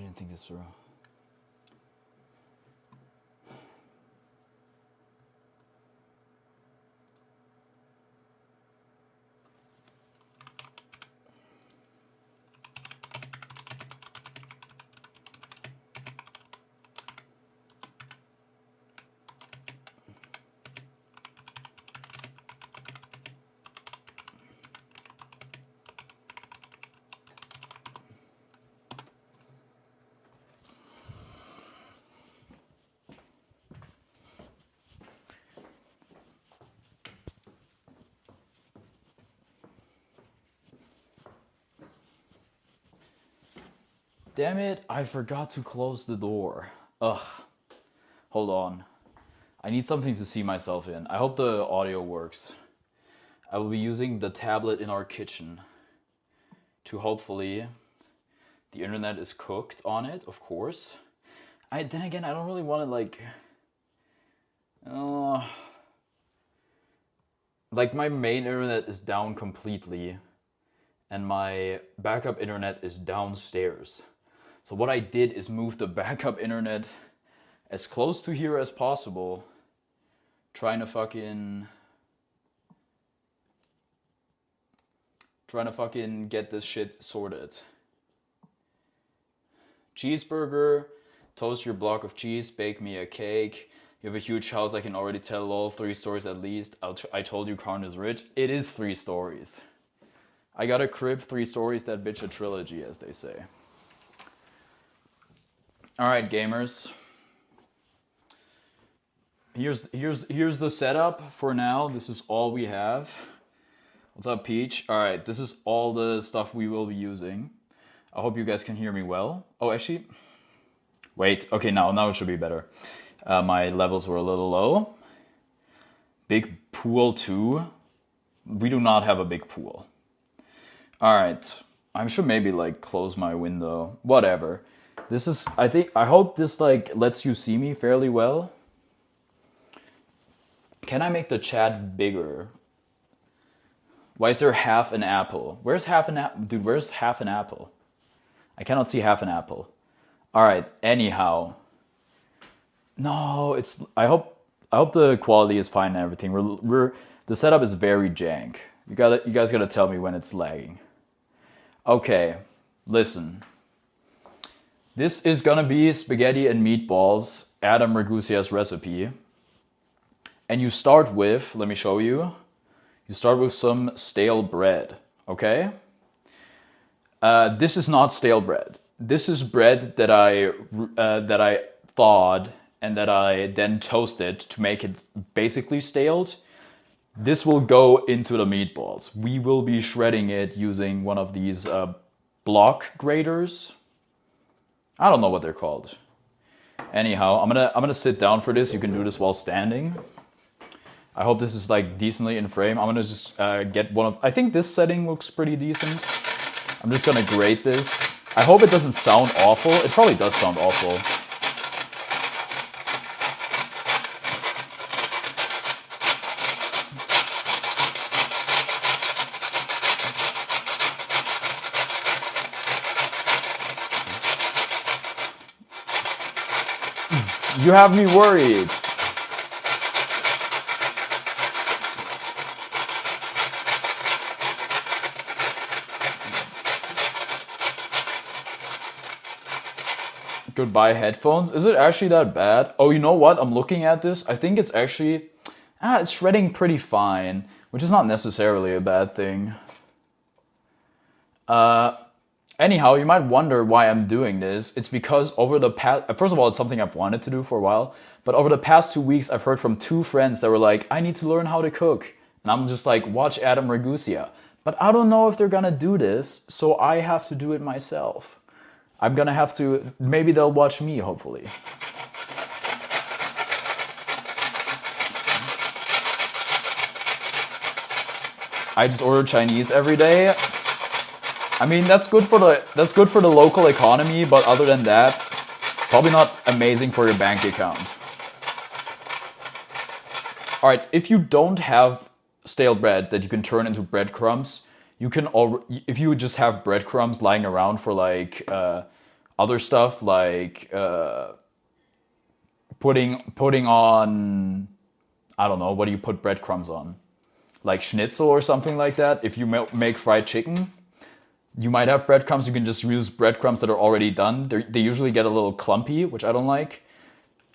didn't think this through. Damn it, I forgot to close the door. Ugh. Hold on. I need something to see myself in. I hope the audio works. I will be using the tablet in our kitchen to hopefully... The internet is cooked on it, of course. Then again, I don't really want to like my main internet is down completely and my backup internet is downstairs. So what I did is move the backup internet as close to here as possible, trying to fucking get this shit sorted. Cheeseburger, toast your block of cheese, bake me a cake. You have a huge house, I can already tell all 3 stories at least. I told you Karn is rich. It is 3 stories. I got a crib, 3 stories, that bitch a trilogy, as they say. Alright, gamers. Here's the setup for now. This is all we have. What's up, Peach? Alright, this is all the stuff we will be using. I hope you guys can hear me well. Oh, actually... Wait, okay, now it should be better. My levels were a little low. Big pool too. We do not have a big pool. Alright, I should maybe close my window. Whatever. This is, I hope this lets you see me fairly well. Can I make the chat bigger? Why is there half an apple? Where's half an apple? Dude, where's half an apple? I cannot see half an apple. Alright, anyhow. No, it's, I hope the quality is fine and everything. The setup is very jank. You guys gotta tell me when it's lagging. Okay, listen. This is gonna be spaghetti and meatballs, Adam Ragusia's recipe. And you start with, let me show you. You start with some stale bread, okay? This is not stale bread. This is bread that I thawed and that I then toasted to make it basically staled. This will go into the meatballs. We will be shredding it using one of these block graters. I don't know what they're called. Anyhow, I'm gonna sit down for this. You can do this while standing. I hope this is decently in frame. I'm gonna just get one of... I think this setting looks pretty decent. I'm just gonna grate this. I hope it doesn't sound awful. It probably does sound awful. You have me worried. Goodbye headphones. Is it actually that bad? Oh, you know what? I'm looking at this. I think it's actually... it's shredding pretty fine, which is not necessarily a bad thing. Anyhow, you might wonder why I'm doing this. It's because over the past... First of all, it's something I've wanted to do for a while. But over the past 2 weeks, I've heard from 2 friends that were like, I need to learn how to cook. And I'm just like, watch Adam Ragusia. But I don't know if they're gonna do this, so I have to do it myself. I'm gonna have to... Maybe they'll watch me, hopefully. I just order Chinese every day. I mean, that's good for the local economy, but other than that, probably not amazing for your bank account. All right, if you don't have stale bread that you can turn into breadcrumbs, you can if you just have breadcrumbs lying around for other stuff like putting on, I don't know, what do you put breadcrumbs on? Like schnitzel or something like that. If you make fried chicken, you might have breadcrumbs. You can just use breadcrumbs that are already done. They usually get a little clumpy, which I don't like.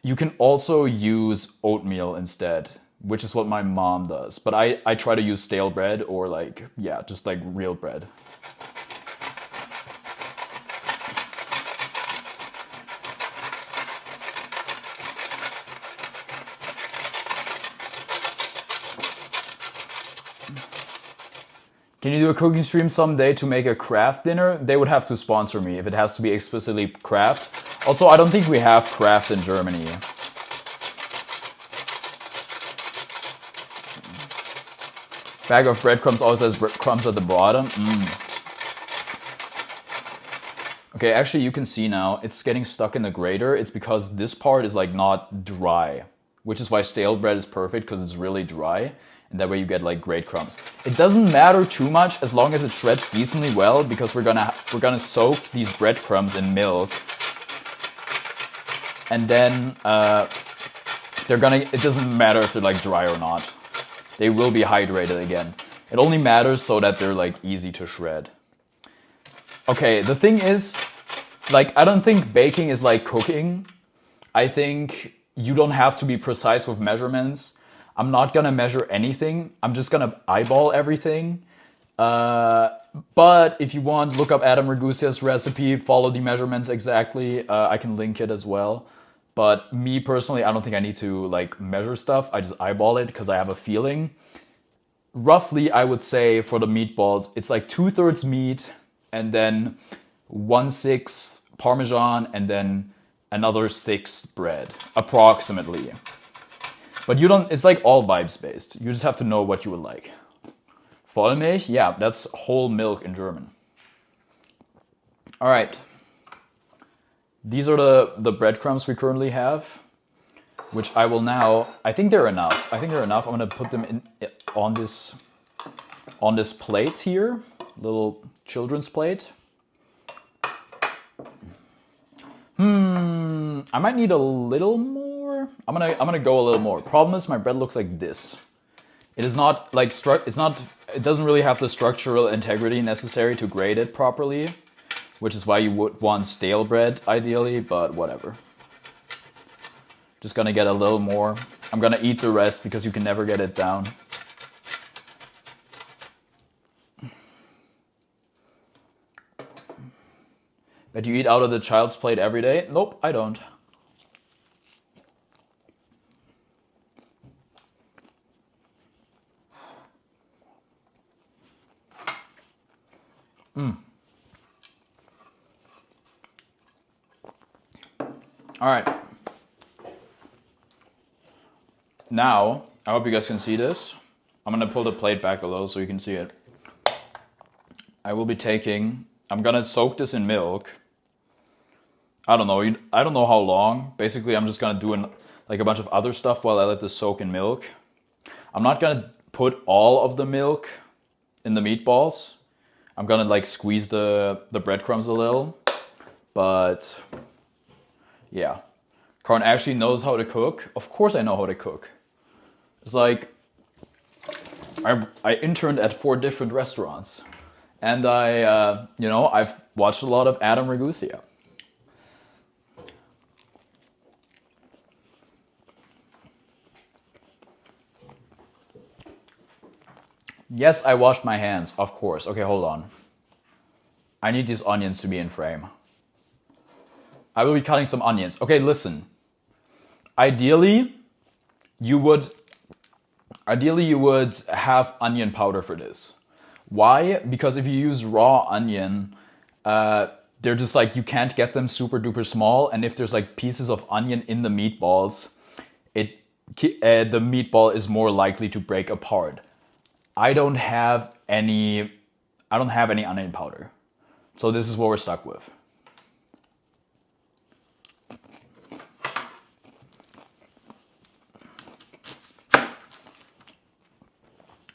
You can also use oatmeal instead, which is what my mom does. But I try to use stale bread or like, yeah, just like real bread. Can you do a cooking stream someday to make a craft dinner? They would have to sponsor me if it has to be explicitly craft. Also, I don't think we have craft in Germany. Bag of breadcrumbs always has crumbs at the bottom. Okay, actually you can see now it's getting stuck in the grater. It's because this part is like not dry, which is why stale bread is perfect because it's really dry. And that way you get like great crumbs. It doesn't matter too much as long as it shreds decently well because we're gonna soak these breadcrumbs in milk, and then it doesn't matter if they're like dry or not. They will be hydrated again. It only matters so that they're like easy to shred. Okay, the thing is, like, I don't think baking is like cooking. I think you don't have to be precise with measurements. I'm not gonna measure anything. I'm just gonna eyeball everything. But if you want, look up Adam Ragusia's recipe, follow the measurements exactly. I can link it as well. But me personally, I don't think I need to like measure stuff. I just eyeball it because I have a feeling. Roughly, I would say for the meatballs, it's like 2/3 meat and then 1/6 Parmesan and then another 6 bread, approximately. But you don't, it's like all vibes based. You just have to know what you would like. Vollmilch, yeah, that's whole milk in German. All right. These are the breadcrumbs we currently have, which I will now, I think they're enough. I'm gonna put them in on this plate here, little children's plate. I might need a little more. I'm gonna go a little more. Problem is my bread looks like this. It is not like it doesn't really have the structural integrity necessary to grate it properly, which is why you would want stale bread ideally, but whatever. Just gonna get a little more. I'm gonna eat the rest because you can never get it down. But you eat out of the child's plate every day? Nope, I don't. All right. Now, I hope you guys can see this. I'm gonna pull the plate back a little so you can see it. I'm gonna soak this in milk. I don't know how long. Basically, I'm just gonna do like a bunch of other stuff while I let this soak in milk. I'm not gonna put all of the milk in the meatballs. I'm gonna like squeeze the breadcrumbs a little, but yeah. Karn actually knows how to cook. Of course I know how to cook. It's like, I interned at 4 different restaurants. And I've watched a lot of Adam Ragusia. Yes, I washed my hands, of course. Okay, hold on. I need these onions to be in frame. I will be cutting some onions. Okay, listen. Ideally, you would have onion powder for this. Why? Because if you use raw onion, they're just like, you can't get them super duper small. And if there's like pieces of onion in the meatballs, the meatball is more likely to break apart. I don't have any onion powder. So this is what we're stuck with.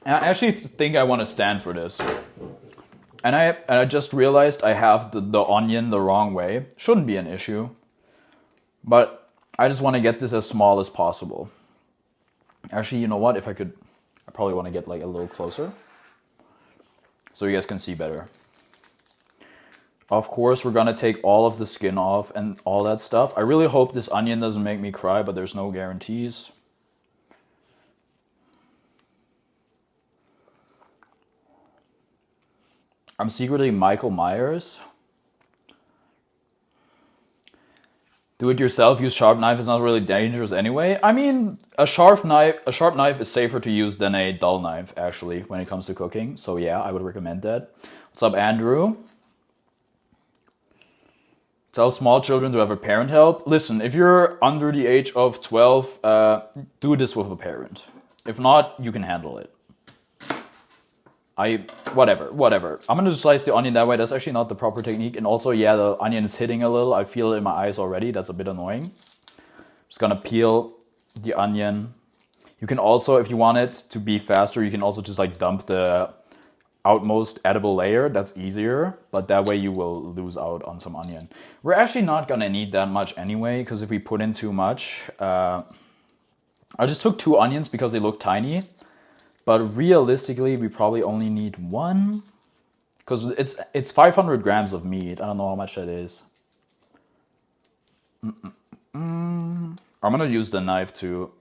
I actually think I want to stand for this. And I just realized I have the onion the wrong way. Shouldn't be an issue. But I just want to get this as small as possible. Actually, you know what? If I could, I probably want to get like a little closer so you guys can see better. Of course, we're gonna take all of the skin off and all that stuff. I really hope this onion doesn't make me cry, but there's no guarantees. I'm secretly Michael Myers. Do it yourself, use sharp knife is not really dangerous anyway. I mean, a sharp knife is safer to use than a dull knife, actually, when it comes to cooking. So yeah, I would recommend that. What's up, Andrew? Tell small children to have a parent help. Listen, if you're under the age of 12, do this with a parent. If not, you can handle it. Whatever. I'm gonna slice the onion that way. That's actually not the proper technique. And also, yeah, the onion is hitting a little. I feel it in my eyes already. That's a bit annoying. Just gonna peel the onion. You can also, if you want it to be faster, you can also just like dump the outmost edible layer. That's easier, but that way you will lose out on some onion. We're actually not gonna need that much anyway, because if we put in too much, I just took 2 onions because they look tiny. But realistically, we probably only need 1, because it's 500 grams of meat. I don't know how much that is. I'm gonna use the knife to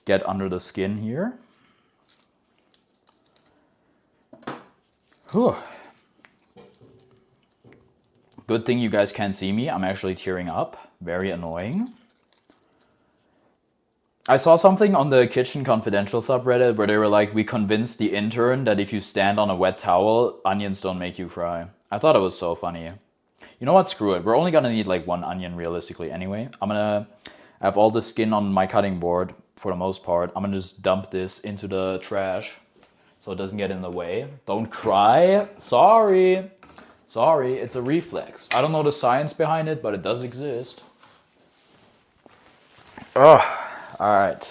get under the skin here. Whew. Good thing you guys can't see me. I'm actually tearing up. Very annoying. I saw something on the Kitchen Confidential subreddit where they were like, we convinced the intern that if you stand on a wet towel, onions don't make you cry. I thought it was so funny. You know what? Screw it. We're only gonna need like 1 onion realistically anyway. I'm gonna have all the skin on my cutting board for the most part. I'm gonna just dump this into the trash so it doesn't get in the way. Don't cry. Sorry. Sorry, it's a reflex. I don't know the science behind it, but it does exist. Ugh. All right.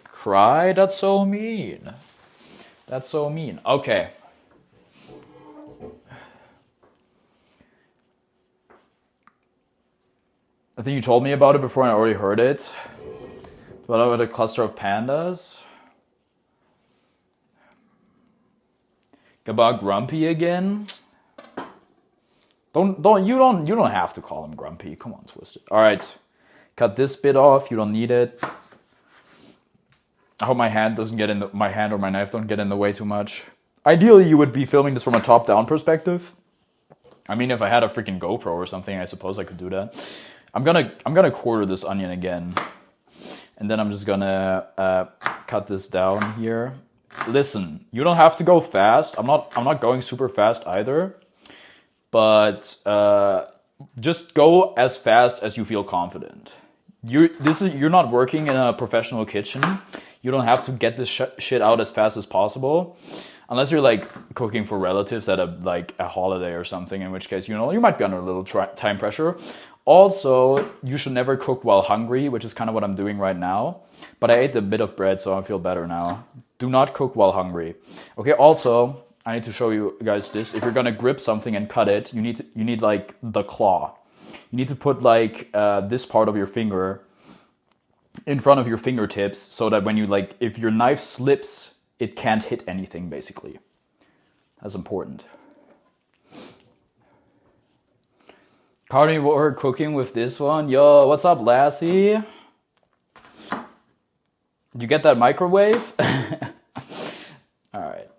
Cry? That's so mean. That's so mean. Okay. I think you told me about it before and I already heard it. What about a cluster of pandas? About Grumpy again? You don't have to call him Grumpy. Come on, Twisted. All right. Cut this bit off. You don't need it. I hope my hand doesn't get in my hand or my knife don't get in the way too much. Ideally, you would be filming this from a top-down perspective. I mean, if I had a freaking GoPro or something, I suppose I could do that. I'm gonna quarter this onion again, and then I'm just gonna cut this down here. Listen, you don't have to go fast. I'm not going super fast either, but just go as fast as you feel confident. You're not working in a professional kitchen. You don't have to get this shit out as fast as possible, unless you're like cooking for relatives at a holiday or something. In which case, you might be under a little time pressure. Also, you should never cook while hungry, which is kind of what I'm doing right now. But I ate a bit of bread, so I feel better now. Do not cook while hungry. Okay. Also, I need to show you guys this. If you're gonna grip something and cut it, you need like the claw. You need to put like this part of your finger in front of your fingertips so that when if your knife slips, it can't hit anything, basically. That's important. Carnivore cooking with this one. Yo, what's up, Lassie? You get that microwave? Alright.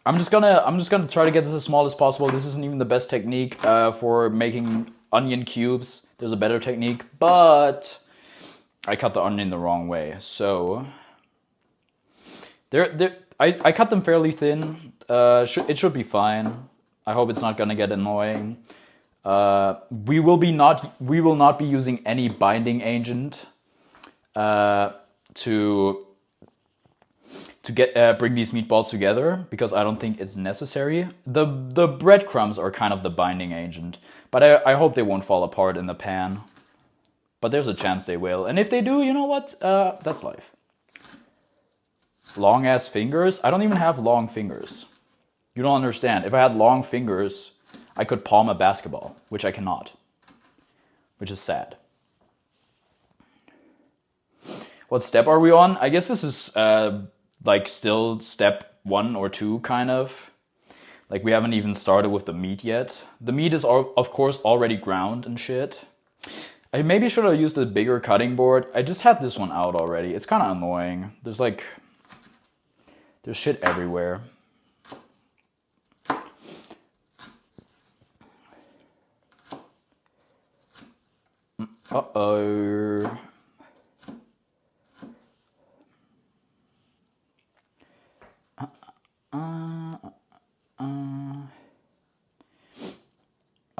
I'm just gonna try to get this as small as possible. This isn't even the best technique for making onion cubes. There's a better technique, but I cut the onion the wrong way. So I cut them fairly thin. It should be fine. I hope it's not gonna get annoying. We will not be using any binding agent to bring these meatballs together, because I don't think it's necessary. The breadcrumbs are kind of the binding agent, but I hope they won't fall apart in the pan. But there's a chance they will, and if they do, you know what? That's life. Long ass fingers? I don't even have long fingers. You don't understand. If I had long fingers, I could palm a basketball, which I cannot. Which is sad. What step are we on? I guess this is like still step 1 or 2 kind of. Like we haven't even started with the meat yet. The meat is of course already ground and shit. I maybe should have used a bigger cutting board. I just had this one out already. It's kind of annoying. There's shit everywhere. Uh-oh.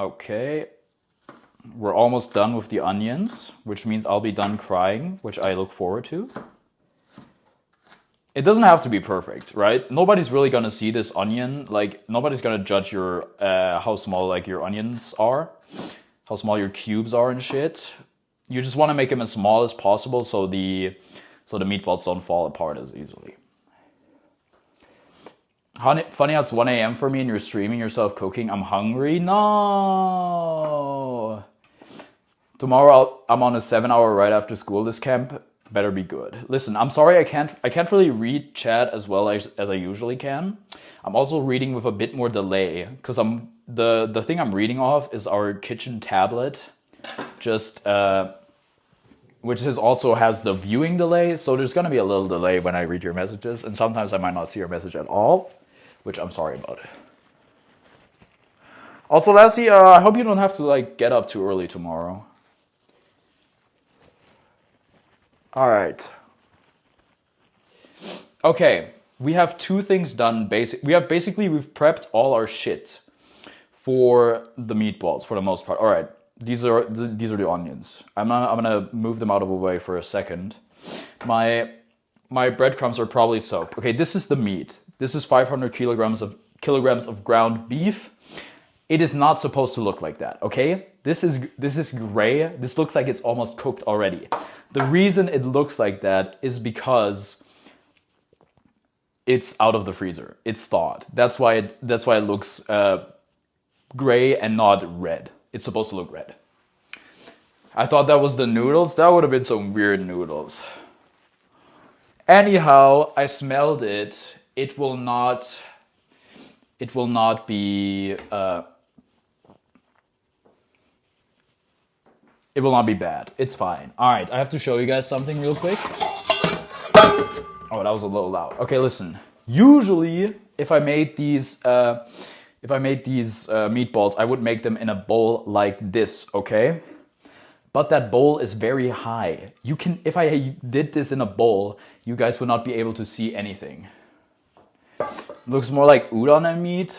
Okay. We're almost done with the onions, which means I'll be done crying, which I look forward to. It doesn't have to be perfect, right? Nobody's really gonna see this onion. Like, nobody's gonna judge your how small like your onions are, how small your cubes are and shit. You just want to make them as small as possible so the meatballs don't fall apart as easily. Funny how it's 1 a.m. for me and you're streaming yourself cooking. I'm hungry. No. Tomorrow I'm on a 7-hour right after school. This camp better be good. Listen, I'm sorry I can't really read chat as well as I usually can. I'm also reading with a bit more delay because the thing I'm reading off is our kitchen tablet, which also has the viewing delay. So there's gonna be a little delay when I read your messages, and sometimes I might not see your message at all, which I'm sorry about. Also, Lassie, I hope you don't have to like get up too early tomorrow. All right. Okay, we have 2 things done. We've prepped all our shit for the meatballs for the most part. All right, these are the onions. I'm gonna move them out of the way for a second. My breadcrumbs are probably soaked. Okay, this is the meat. This is 500 kilograms of ground beef. It is not supposed to look like that, okay? This is gray. This looks like it's almost cooked already. The reason it looks like that is because it's out of the freezer. It's thawed. That's why it looks gray and not red. It's supposed to look red. I thought that was the noodles. That would have been some weird noodles. Anyhow, I smelled it. It will not be bad. It's fine. All right, I have to show you guys something real quick. Oh, that was a little loud. Okay, listen. Usually, if I made these meatballs, I would make them in a bowl like this, okay? But that bowl is very high. If I did this in a bowl, you guys would not be able to see anything. Looks more like udon and meat.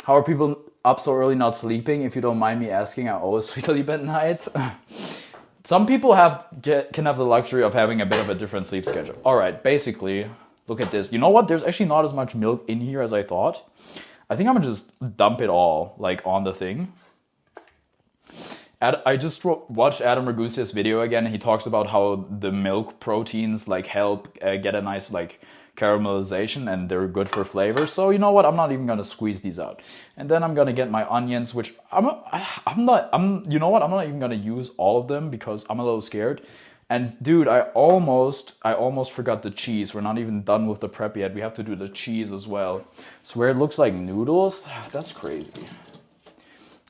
How are people up so early not sleeping? If you don't mind me asking, I always sleep at night. Some people can have the luxury of having a bit of a different sleep schedule. All right, basically, look at this. You know what? There's actually not as much milk in here as I thought. I think I'm gonna just dump it all like on the thing. I just watched Adam Ragusia's video again. And he talks about how the milk proteins like help get a nice like caramelization and they're good for flavor. So you know what? I'm not even gonna squeeze these out. And then I'm gonna get my onions, which you know what? I'm not even gonna use all of them because I'm a little scared. And dude, I almost forgot the cheese. We're not even done with the prep yet. We have to do the cheese as well. Swear it looks like noodles. That's crazy.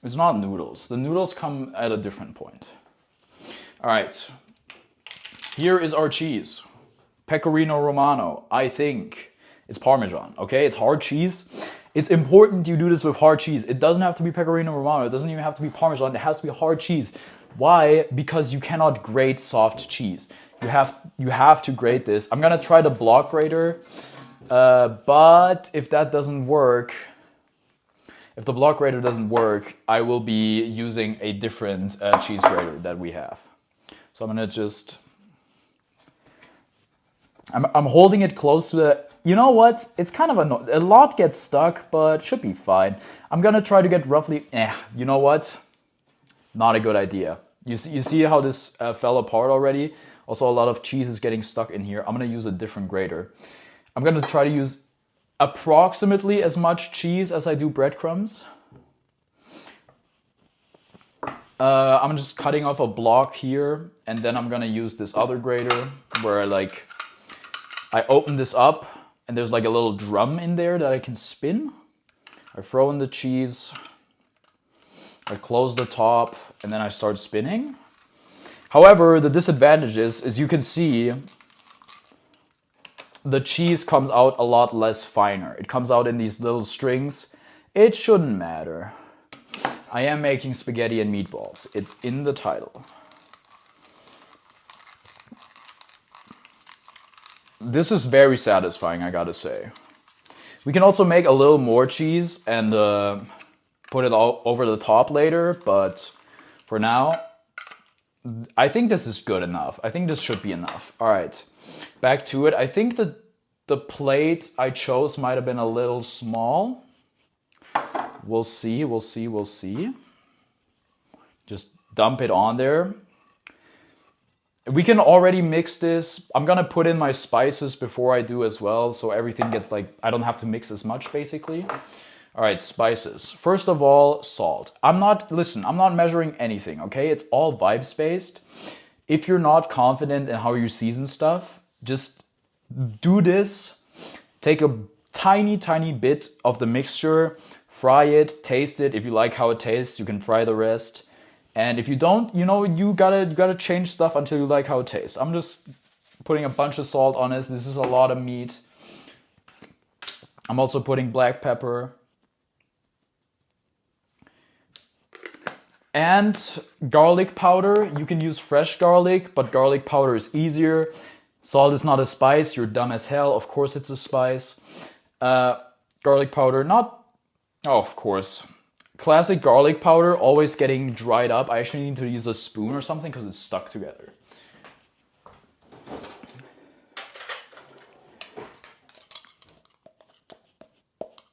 It's not noodles. The noodles come at a different point. All right. Here is our cheese. Pecorino Romano. I think it's Parmesan, okay? It's hard cheese. It's important you do this with hard cheese. It doesn't have to be Pecorino Romano. It doesn't even have to be Parmesan. It has to be hard cheese. Why? Because you cannot grate soft cheese. You have to grate this. I'm gonna try the block grater, but if that doesn't work, if the block grater doesn't work, I will be using a different cheese grater that we have. So I'm gonna just, I'm holding it close to the, you know what? It's kind of a lot gets stuck, but should be fine. I'm gonna try to get roughly, you know what? Not a good idea. You see how this fell apart already? Also, a lot of cheese is getting stuck in here. I'm gonna use a different grater. I'm gonna try to use approximately as cheese as I do breadcrumbs. I'm just cutting off a block here, and then I'm gonna use this other grater where I open this up and there's like a little drum in there that I can spin. I throw in the cheese, I close the top, and then I start spinning. However, the disadvantage is you can see the cheese comes out a lot less finer. It comes out in these little strings. It shouldn't matter. I am making spaghetti and meatballs. It's in the title. This is very satisfying, I gotta say. We can also make a little more cheese and put it all over the top later, but for now, I think this is good enough. I think this should be enough. All right, back to it. I think the plate I chose might have been a little small. We'll see, we'll see, we'll see. Just dump it on there. We can already mix this. I'm gonna put in my spices before I do as well, so everything gets I don't have to mix as much basically. All right, spices. First of all, salt. I'm not measuring anything, okay? It's all vibes based. If you're not confident in how you season stuff, just do this. Take a tiny bit of the mixture, fry it, taste it. If you like how it tastes, you can fry the rest. And if you don't, you gotta change stuff until you like how it tastes. I'm just putting a bunch of salt on this. This is a lot of meat. I'm also putting black pepper. And garlic powder. You can use fresh garlic, but garlic powder is easier. Salt is not a spice. You're dumb as hell. Of course it's a spice. Garlic powder, of course. Classic garlic powder, always getting dried up. I actually need to use a spoon or something because it's stuck together.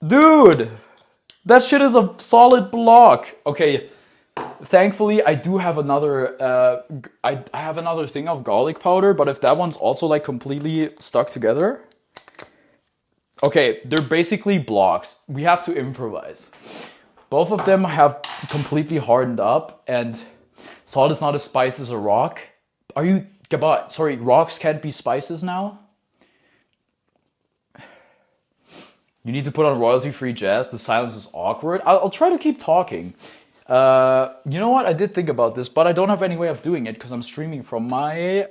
Dude, that shit is a solid block. Okay, thankfully I do have another, I have another thing of garlic powder, but if that one's also completely stuck together. Okay, they're basically blocks. We have to improvise. Both of them have completely hardened up, and salt is not a spice, it's a rock. Sorry, rocks can't be spices now? You need to put on royalty-free jazz. The silence is awkward. I'll try to keep talking. You know what? I did think about this, but I don't have any way of doing it because I'm streaming from my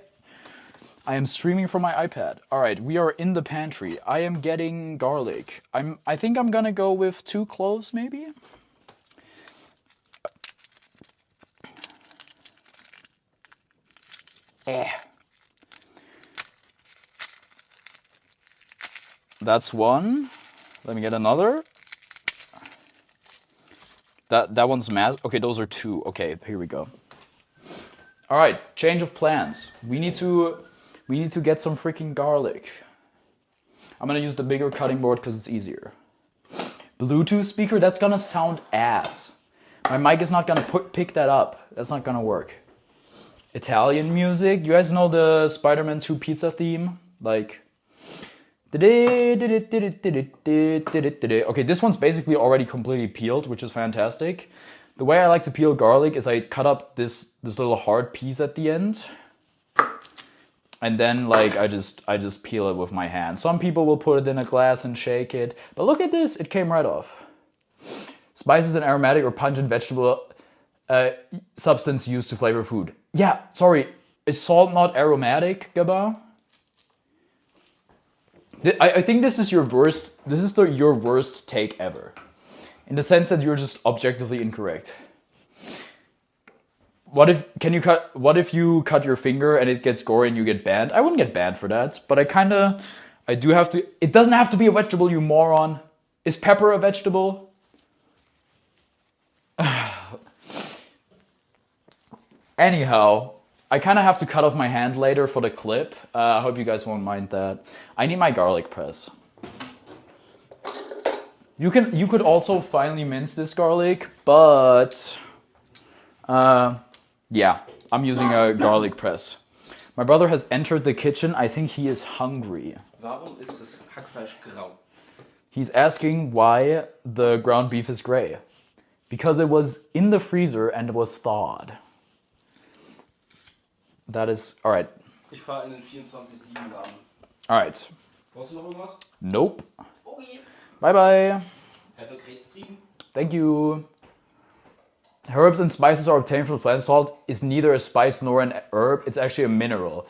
iPad. All right, we are in the pantry. I am getting garlic. I think I'm gonna go with 2 cloves, maybe. That's one. Let me get another. That one's mass. Okay, those are 2. Okay, here we go. All right, change of plans. We need to get some freaking garlic. I'm gonna use the bigger cutting board because it's easier. Bluetooth speaker, that's gonna sound ass. My mic is not gonna pick that up. That's not gonna work. Italian music. You guys know the Spider-Man 2 pizza theme? Okay, this one's basically already completely peeled, which is fantastic. The way I like to peel garlic is I cut up this little hard piece at the end. And then I just peel it with my hand. Some people will put it in a glass and shake it. But look at this, it came right off. Spices and aromatic or pungent vegetable substance used to flavor food. Yeah, sorry, is salt not aromatic, Gaba? I think this is your worst take ever. In the sense that you're just objectively incorrect. What if you cut your finger and it gets gory and you get banned? I wouldn't get banned for that, but I do have to. It doesn't have to be a vegetable, you moron. Is pepper a vegetable? Anyhow, I kind of have to cut off my hand later for the clip. I hope you guys won't mind that. I need my garlic press. You could also finely mince this garlic, but yeah, I'm using a garlic press. My brother has entered the kitchen. I think he is hungry. Warum ist das Hackfleisch grau? He's asking why the ground beef is gray. Because it was in the freezer and it was thawed. That is... Alright. Ich fahre in den 24/7 Laden. Alright. Brauchst du noch irgendwas? Nope. Okay. Bye bye. Have a great stream. Thank you. Herbs and spices are obtained from plant. Salt is neither a spice nor an herb. It's actually a mineral.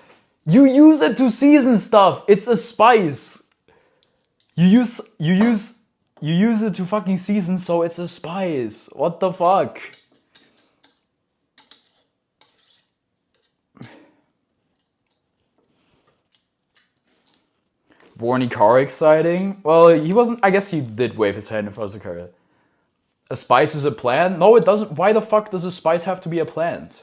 You use it to season stuff. It's a spice. You use it to fucking season, so it's a spice. What the fuck? Warny Carrick sighting? Well, he wasn't... I guess he did wave his hand in front of the car. A spice is a plant? No, it doesn't. Why the fuck does a spice have to be a plant?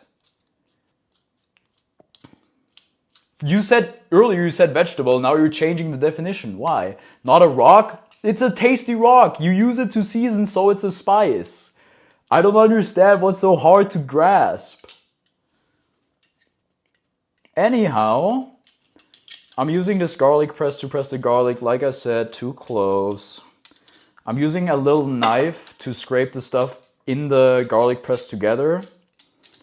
You said... Earlier you said vegetable, now you're changing the definition. Why? Not a rock? It's a tasty rock. You use it to season, so it's a spice. I don't understand what's so hard to grasp. Anyhow... I'm using this garlic press to press the garlic, like I said, 2 cloves. I'm using a little knife to scrape the stuff in the garlic press together.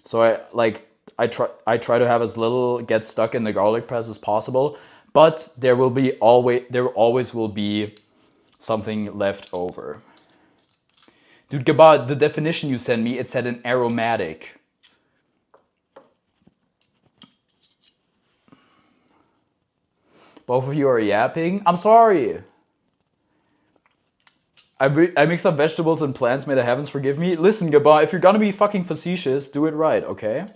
So I try to have as little get stuck in the garlic press as possible, but there always will be something left over. Dude, Gabad, the definition you sent me, it said an aromatic. Both of you are yapping? I'm sorry. I mix up vegetables and plants, may the heavens forgive me. Listen, Gabba, if you're gonna be fucking facetious, do it right, okay?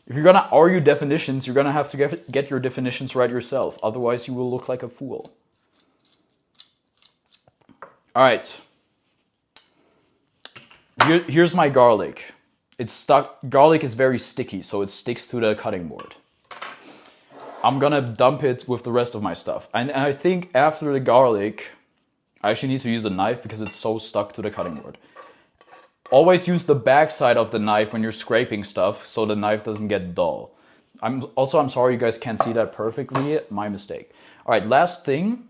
If you're gonna argue definitions, you're gonna have to get your definitions right yourself. Otherwise, you will look like a fool. Alright. Here's my garlic. It's stuck. Garlic is very sticky, so it sticks to the cutting board. I'm gonna dump it with the rest of my stuff. And I think after the garlic, I actually need to use a knife because it's so stuck to the cutting board. Always use the back side of the knife when you're scraping stuff so the knife doesn't get dull. I'm sorry you guys can't see that perfectly. My mistake. All right, last thing.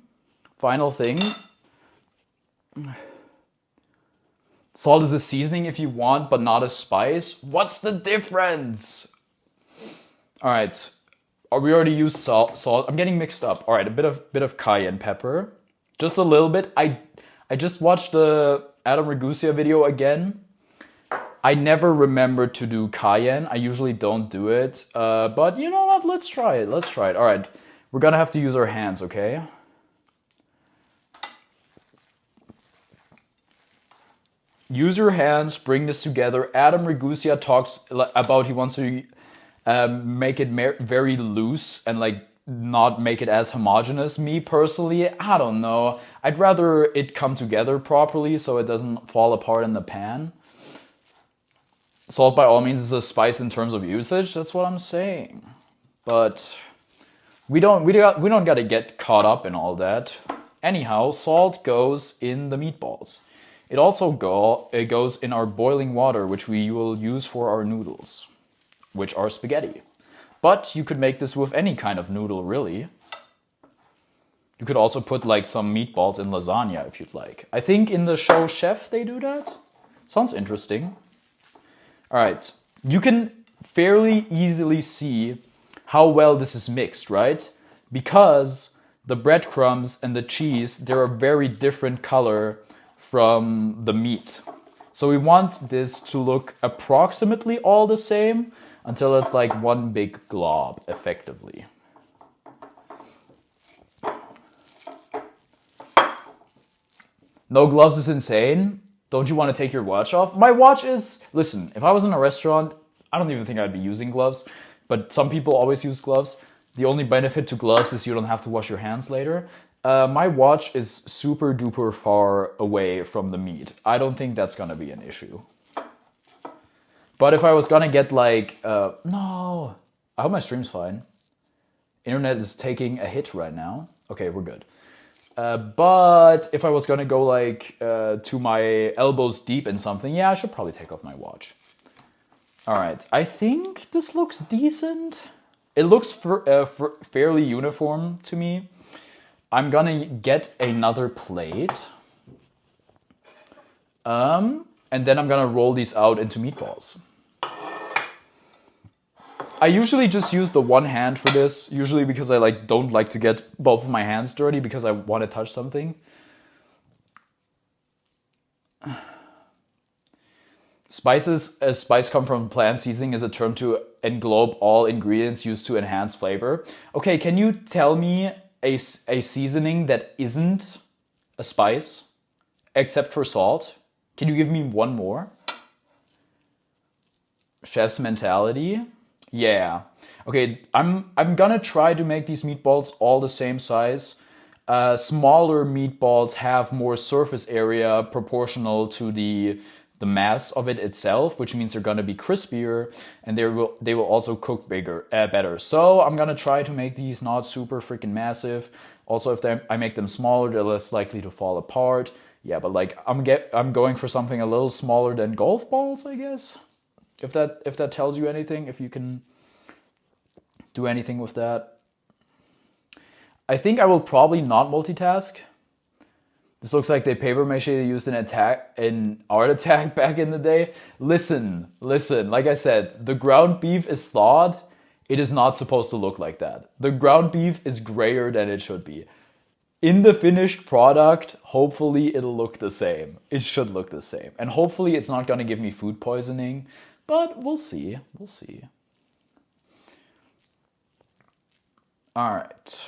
Final thing. Salt is a seasoning if you want, but not a spice. What's the difference? All right. We already used salt. I'm getting mixed up. All right, a bit of cayenne pepper. Just a little bit. I just watched the Adam Ragusa video again. I never remembered to do cayenne. I usually don't do it. But you know what? Let's try it. Let's try it. All right. We're going to have to use our hands, okay? Use your hands, bring this together. Adam Ragusa talks about he wants to make it very loose and like not make it as homogeneous. Me personally, I don't know. I'd rather it come together properly so it doesn't fall apart in the pan. Salt by all means is a spice in terms of usage. That's what I'm saying. But we don't gotta get caught up in all that. Anyhow, salt goes in the meatballs. It also goes in our boiling water, which we will use for our noodles, which are spaghetti. But you could make this with any kind of noodle, really. You could also put like some meatballs in lasagna if you'd like. I think in the show Chef they do that. Sounds interesting. All right, you can fairly easily see how well this is mixed, right? Because the breadcrumbs and the cheese, they're a very different color from the meat. So we want this to look approximately all the same until it's like one big glob, effectively. No gloves is insane. Don't you want to take your watch off? My watch is... Listen, if I was in a restaurant, I don't even think I'd be using gloves. But some people always use gloves. The only benefit to gloves is you don't have to wash your hands later. My watch is super duper far away from the meat. I don't think that's gonna be an issue. But if I was gonna get like... no! I hope my stream's fine. Internet is taking a hit right now. Okay, we're good. But if I was gonna go like to my elbows deep in something, yeah, I should probably take off my watch. All right, I think this looks decent. It looks fairly uniform to me. I'm gonna get another plate. And then I'm gonna roll these out into meatballs. I usually just use the one hand for this, usually because I don't like to get both of my hands dirty because I want to touch something. Spices, as spice come from plant, seasoning is a term to englobe all ingredients used to enhance flavor. Okay, can you tell me a seasoning that isn't a spice, except for salt? Can you give me one more? Chef's mentality? Yeah. Okay, I'm gonna try to make these meatballs all the same size. Smaller meatballs have more surface area proportional to the mass of it itself, which means they're gonna be crispier and they will also cook better. So I'm gonna try to make these not super freaking massive. Also, if I make them smaller, they're less likely to fall apart. Yeah, but like I'm going for something a little smaller than golf balls, I guess. If that tells you anything, if you can do anything with that. I think I will probably not multitask. This looks like the paper mache they used in Art Attack back in the day. Listen. Like I said, the ground beef is thawed. It is not supposed to look like that. The ground beef is grayer than it should be. In the finished product, hopefully it'll look the same. It should look the same. And hopefully it's not gonna give me food poisoning. But we'll see. We'll see. All right.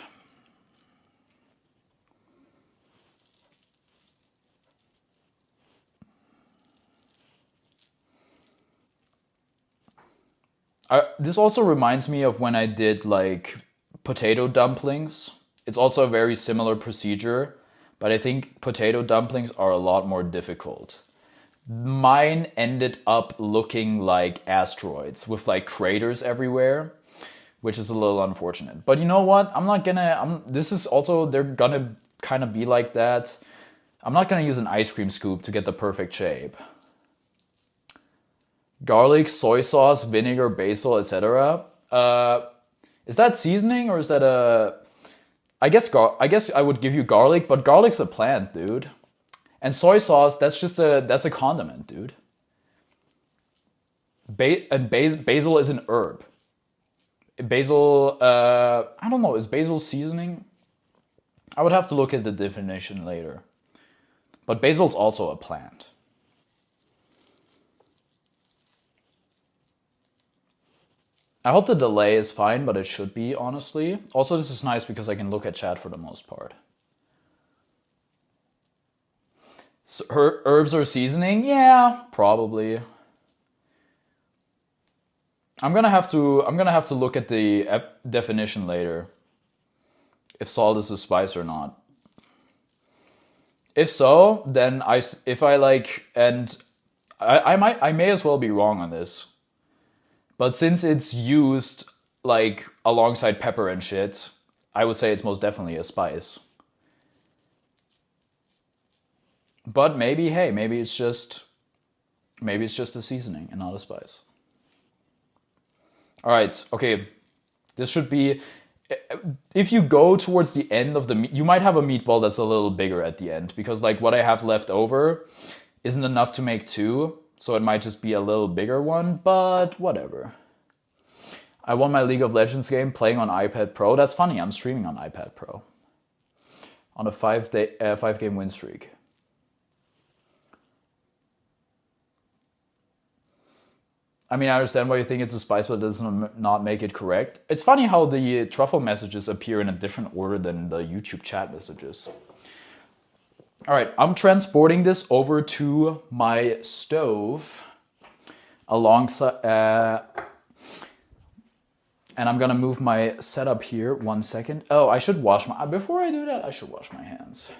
This also reminds me of when I did like potato dumplings. It's also a very similar procedure, but I think potato dumplings are a lot more difficult. Mine ended up looking like asteroids with like craters everywhere, which is a little unfortunate. But you know what? This is also, they're gonna kind of be like that. I'm not gonna use an ice cream scoop to get the perfect shape. Garlic, soy sauce, vinegar, basil, etc. Is that seasoning or is that a? I guess I would give you garlic, but garlic's a plant, dude. And soy sauce, that's a condiment, dude. Basil is an herb. Basil, I don't know, is basil seasoning? I would have to look at the definition later. But basil's also a plant. I hope the delay is fine, but it should be, honestly. Also, this is nice because I can look at chat for the most part. So, herbs or seasoning? Yeah, probably. I'm gonna have to look at the definition later. If salt is a spice or not. If so, then if I like, and I may as well be wrong on this. But since it's used like alongside pepper and shit, I would say it's most definitely a spice. But maybe, hey, maybe it's just a seasoning and not a spice. All right, okay. This should be, if you go towards the end of the meat, you might have a meatball that's a little bigger at the end because like what I have left over isn't enough to make two, so it might just be a little bigger one, but whatever. I won my League of Legends game playing on iPad Pro. That's funny, I'm streaming on iPad Pro. On a 5-game win streak. I mean, I understand why you think it's a spice, but it does not make it correct. It's funny how the truffle messages appear in a different order than the YouTube chat messages. All right, I'm transporting this over to my stove alongside, and I'm gonna move my setup here. 1 second. Oh, I should wash before I do that, I should wash my hands.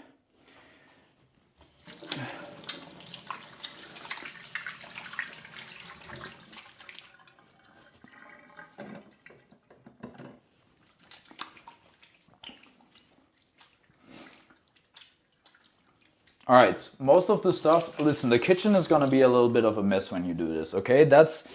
All right, most of the stuff, listen, the kitchen is gonna be a little bit of a mess when you do this, okay? That's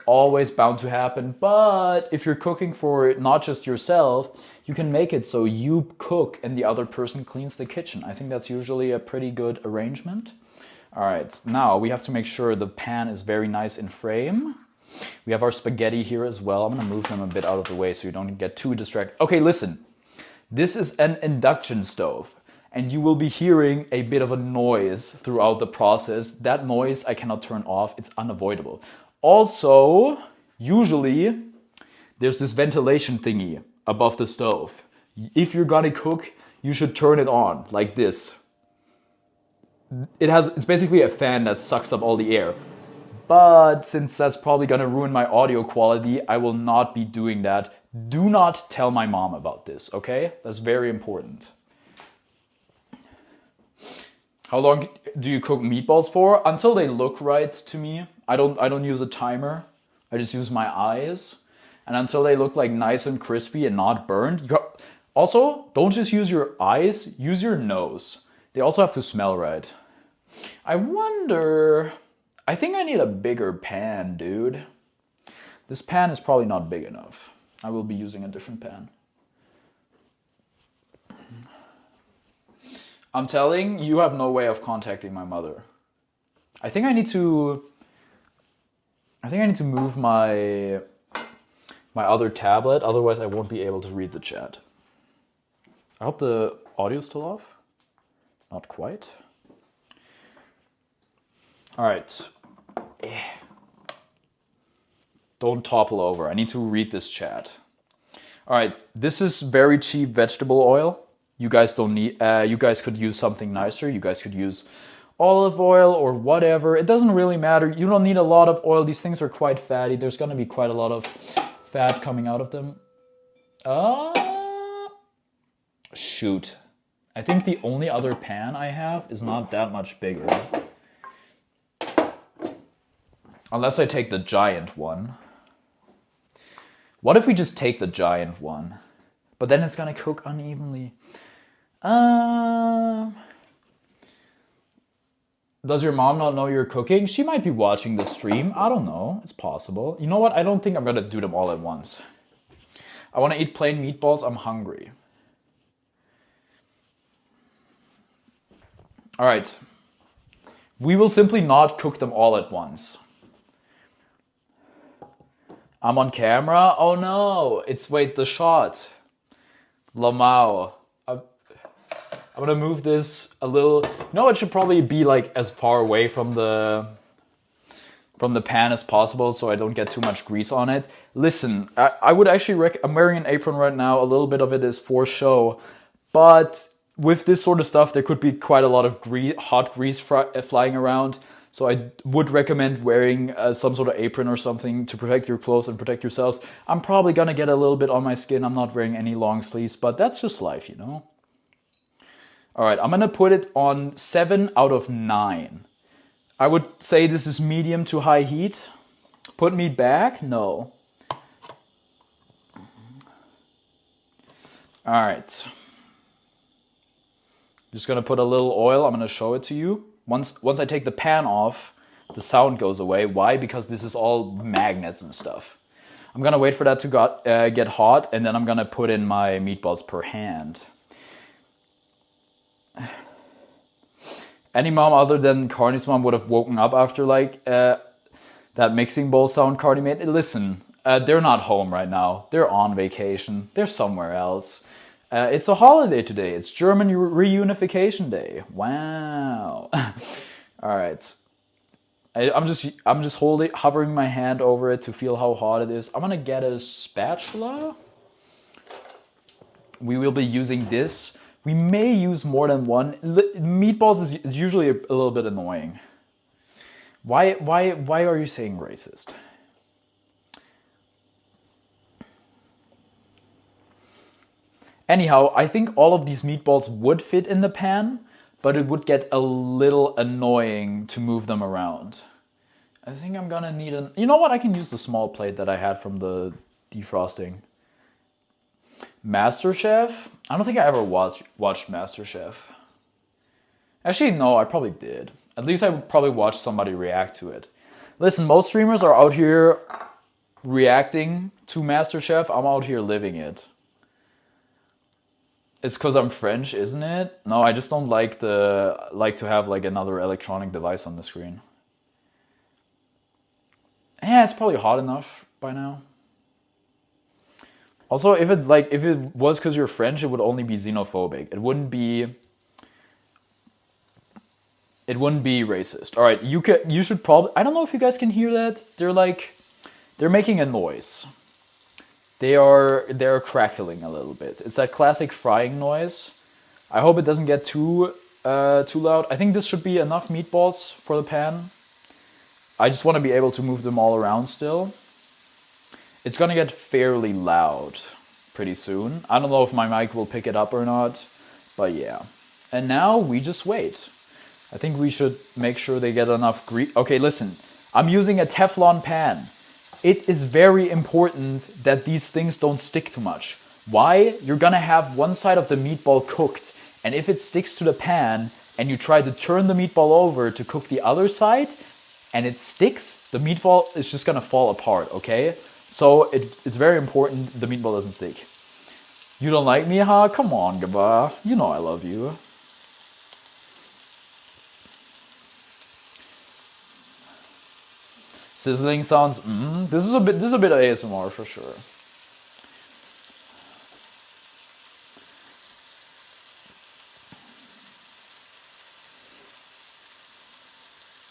always bound to happen, but if you're cooking for not just yourself, you can make it so you cook and the other person cleans the kitchen. I think that's usually a pretty good arrangement. All right, now we have to make sure the pan is very nice in frame. We have our spaghetti here as well. I'm gonna move them a bit out of the way so you don't get too distracted. Okay, listen, this is an induction stove, and you will be hearing a bit of a noise throughout the process. That noise I cannot turn off, it's unavoidable. Also, usually there's this ventilation thingy above the stove. If you're gonna cook, you should turn it on like this. It's basically a fan that sucks up all the air. But since that's probably gonna ruin my audio quality, I will not be doing that. Do not tell my mom about this, okay? That's very important. How long do you cook meatballs for? Until they look right to me. I don't use a timer. I just use my eyes. And until they look like nice and crispy and not burned. Also, don't just use your eyes, use your nose. They also have to smell right. I wonder, I think I need a bigger pan, dude. This pan is probably not big enough. I will be using a different pan. I'm telling you, have no way of contacting my mother. I think I need to move my other tablet, otherwise I won't be able to read the chat. I hope the audio's still off. Not quite. All right. Don't topple over. I need to read this chat. All right, this is very cheap vegetable oil. You guys don't need. You guys could use something nicer. You guys could use olive oil or whatever. It doesn't really matter. You don't need a lot of oil. These things are quite fatty. There's gonna be quite a lot of fat coming out of them. Shoot. I think the only other pan I have is not that much bigger. Unless I take the giant one. What if we just take the giant one? But then it's gonna cook unevenly. Does your mom not know you're cooking? She might be watching the stream. I don't know. It's possible. You know what? I don't think I'm gonna do them all at once. I want to eat plain meatballs. I'm hungry. All right. We will simply not cook them all at once. I'm on camera. Oh no! Wait, the shot. Lamau. I'm gonna move this a little. No, it should probably be like as far away from the pan as possible, so I don't get too much grease on it. Listen, I would actually I'm wearing an apron right now. A little bit of it is for show, but with this sort of stuff, there could be quite a lot of hot grease flying around. So I would recommend wearing some sort of apron or something to protect your clothes and protect yourselves. I'm probably gonna get a little bit on my skin. I'm not wearing any long sleeves, but that's just life, you know? All right, I'm gonna put it on 7 out of 9. I would say this is medium to high heat. Put me back? No. All right. Just gonna put a little oil. I'm gonna show it to you. Once I take the pan off, the sound goes away. Why? Because this is all magnets and stuff. I'm gonna wait for that to get hot, and then I'm gonna put in my meatballs per hand. Any mom other than Carney's mom would have woken up after like that mixing bowl sound Carney made. Listen, they're not home right now. They're on vacation. They're somewhere else. It's a holiday today. It's German Reunification Day. Wow. All right. I'm just hovering my hand over it to feel how hot it is. I'm gonna get a spatula. We will be using this. We may use more than one. Meatballs is usually a little bit annoying. Why are you saying racist? Anyhow, I think all of these meatballs would fit in the pan, but it would get a little annoying to move them around. I think I'm gonna need you know what? I can use the small plate that I had from the defrosting. MasterChef? I don't think I ever watched MasterChef. Actually, no, I probably did. At least I probably watched somebody react to it. Listen, most streamers are out here reacting to MasterChef. I'm out here living it. It's because I'm French, isn't it? No, I just don't like to have like another electronic device on the screen. Yeah, it's probably hot enough by now. Also, if it was because you're French, it would only be xenophobic. It wouldn't be racist. All right, you should probably. I don't know if you guys can hear that. They're making a noise. They're crackling a little bit. It's that classic frying noise. I hope it doesn't get too loud. I think this should be enough meatballs for the pan. I just want to be able to move them all around still. It's gonna get fairly loud pretty soon. I don't know if my mic will pick it up or not, but yeah. And now we just wait. I think we should make sure they get enough grease. Okay, listen. I'm using a Teflon pan. It is very important that these things don't stick too much. Why? You're gonna have one side of the meatball cooked, and if it sticks to the pan and you try to turn the meatball over to cook the other side and it sticks, the meatball is just gonna fall apart, okay? So it's very important the meatball doesn't stick. You don't like me, huh? Come on, Gaba. You know I love you. Sizzling sounds. This is a bit of ASMR for sure.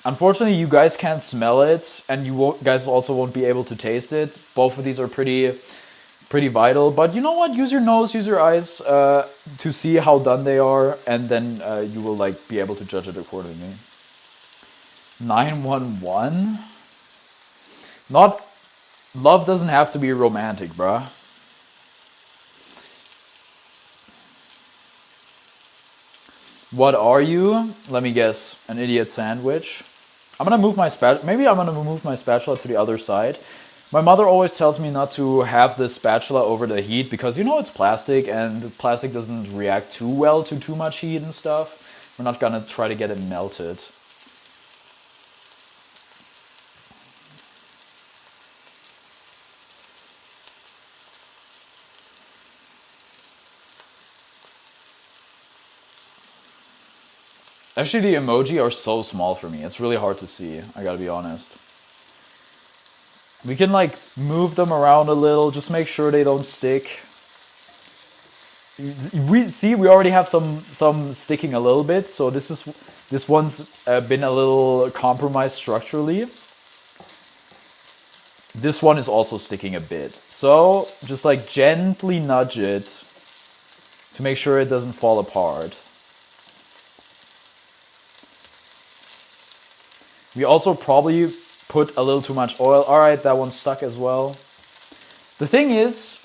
Unfortunately, you guys can't smell it, and guys also won't be able to taste it. Both of these are pretty vital. But you know what? Use your nose, use your eyes to see how done they are, and then you will like be able to judge it accordingly. 911. Not love doesn't have to be romantic, bruh. What are you? Let me guess. An idiot sandwich. I'm gonna move my Maybe I'm gonna move my spatula to the other side. My mother always tells me not to have the spatula over the heat because you know it's plastic and plastic doesn't react too well to too much heat and stuff. We're not gonna try to get it melted. Actually, the emoji are so small for me. It's really hard to see. I gotta be honest. We can like move them around a little, just make sure they don't stick. We already have some sticking a little bit, so this one's been a little compromised structurally. This one is also sticking a bit, so just like gently nudge it to make sure it doesn't fall apart. We also probably put a little too much oil. All right, that one's stuck as well. The thing is,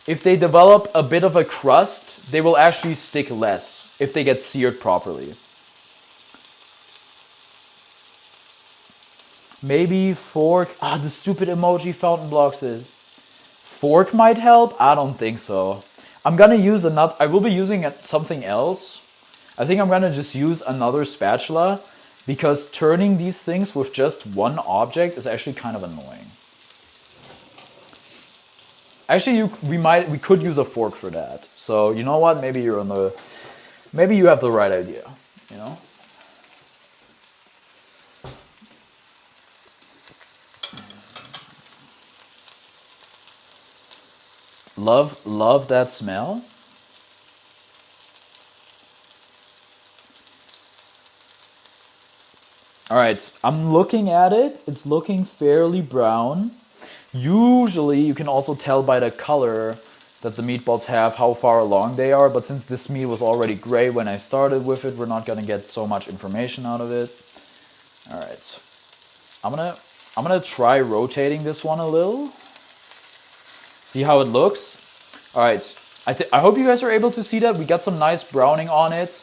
if they develop a bit of a crust, they will actually stick less if they get seared properly. Maybe fork. The stupid emoji fountain blocks it. Fork might help? I don't think so. I'm gonna use another. I will be using something else. I think I'm gonna just use another spatula because turning these things with just one object is actually kind of annoying. Actually, we could use a fork for that. So you know what? Maybe maybe you have the right idea. You know. Love that smell. All right, I'm looking at it. It's looking fairly brown. Usually, you can also tell by the color that the meatballs have how far along they are, but since this meat was already gray when I started with it, we're not gonna get so much information out of it. All right, I'm gonna try rotating this one a little. See how it looks. All right, I hope you guys are able to see that. We got some nice browning on it.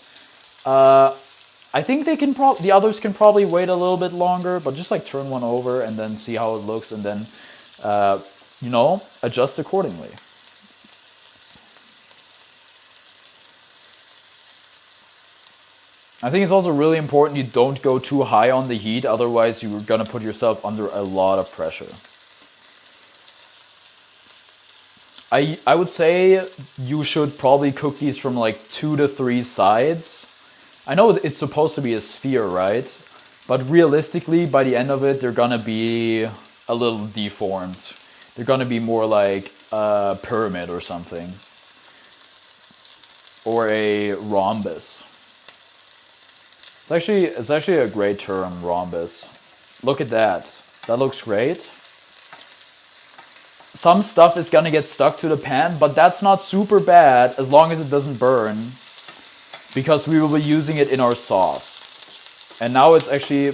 I think the others can probably wait a little bit longer, but just like turn one over and then see how it looks, and then you know, adjust accordingly. I think it's also really important you don't go too high on the heat, otherwise you're gonna put yourself under a lot of pressure. I would say you should probably cook these from like 2 to 3 sides. I know it's supposed to be a sphere, right? But realistically, by the end of it, they're gonna be a little deformed. They're gonna be more like a pyramid or something. Or a rhombus. It's actually a great term, rhombus. Look at that. That looks great. Some stuff is gonna get stuck to the pan, but that's not super bad as long as it doesn't burn, because we will be using it in our sauce. And now it's actually,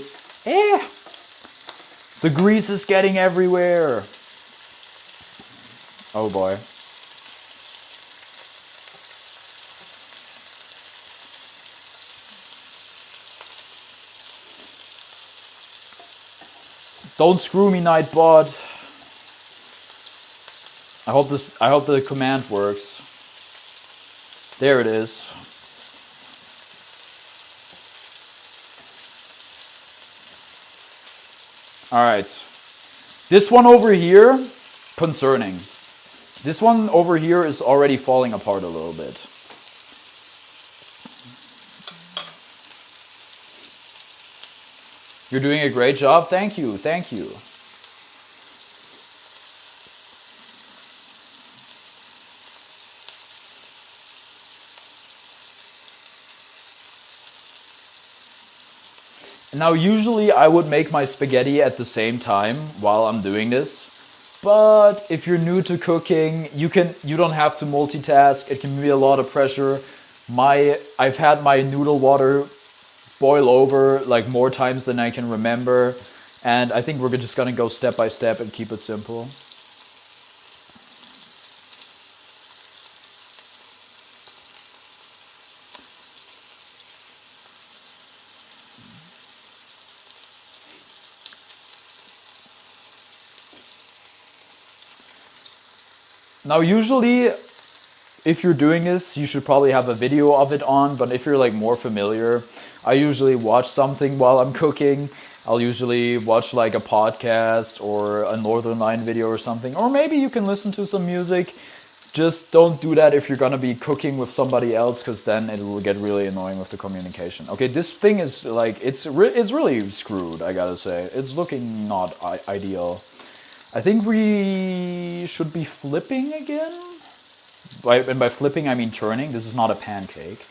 the grease is getting everywhere. Oh boy. Don't screw me, Nightbot. I hope the command works. There it is. Alright. This one over here, concerning. This one over here is already falling apart a little bit. You're doing a great job. Thank you. Thank you. Now, usually I would make my spaghetti at the same time while I'm doing this. But if you're new to cooking, you don't have to multitask. It can be a lot of pressure. I've had my noodle water boil over like more times than I can remember. And I think we're just gonna go step by step and keep it simple. Now, usually, if you're doing this, you should probably have a video of it on, but if you're like more familiar, I usually watch something while I'm cooking. I'll usually watch like a podcast or a Northern Line video or something, or maybe you can listen to some music. Just don't do that if you're gonna be cooking with somebody else, because then it will get really annoying with the communication. Okay, this thing is like, it's really screwed, I gotta say. It's looking not ideal. I think we should be flipping again. And by flipping, I mean turning. This is not a pancake.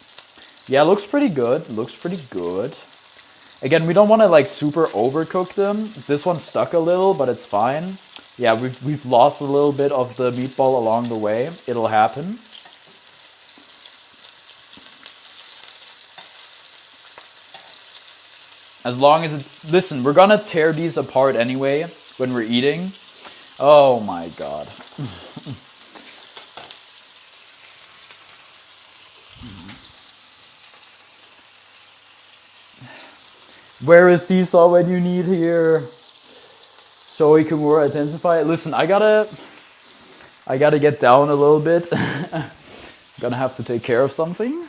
Yeah, looks pretty good. Looks pretty good. Again, we don't want to like super overcook them. This one stuck a little, but it's fine. Yeah, we've lost a little bit of the meatball along the way. It'll happen. As long as it... Listen, we're gonna tear these apart anyway when we're eating. Oh my god. Where is Seesaw when you need here? So he can more intensify. Listen, I gotta get down a little bit. I'm gonna have to take care of something.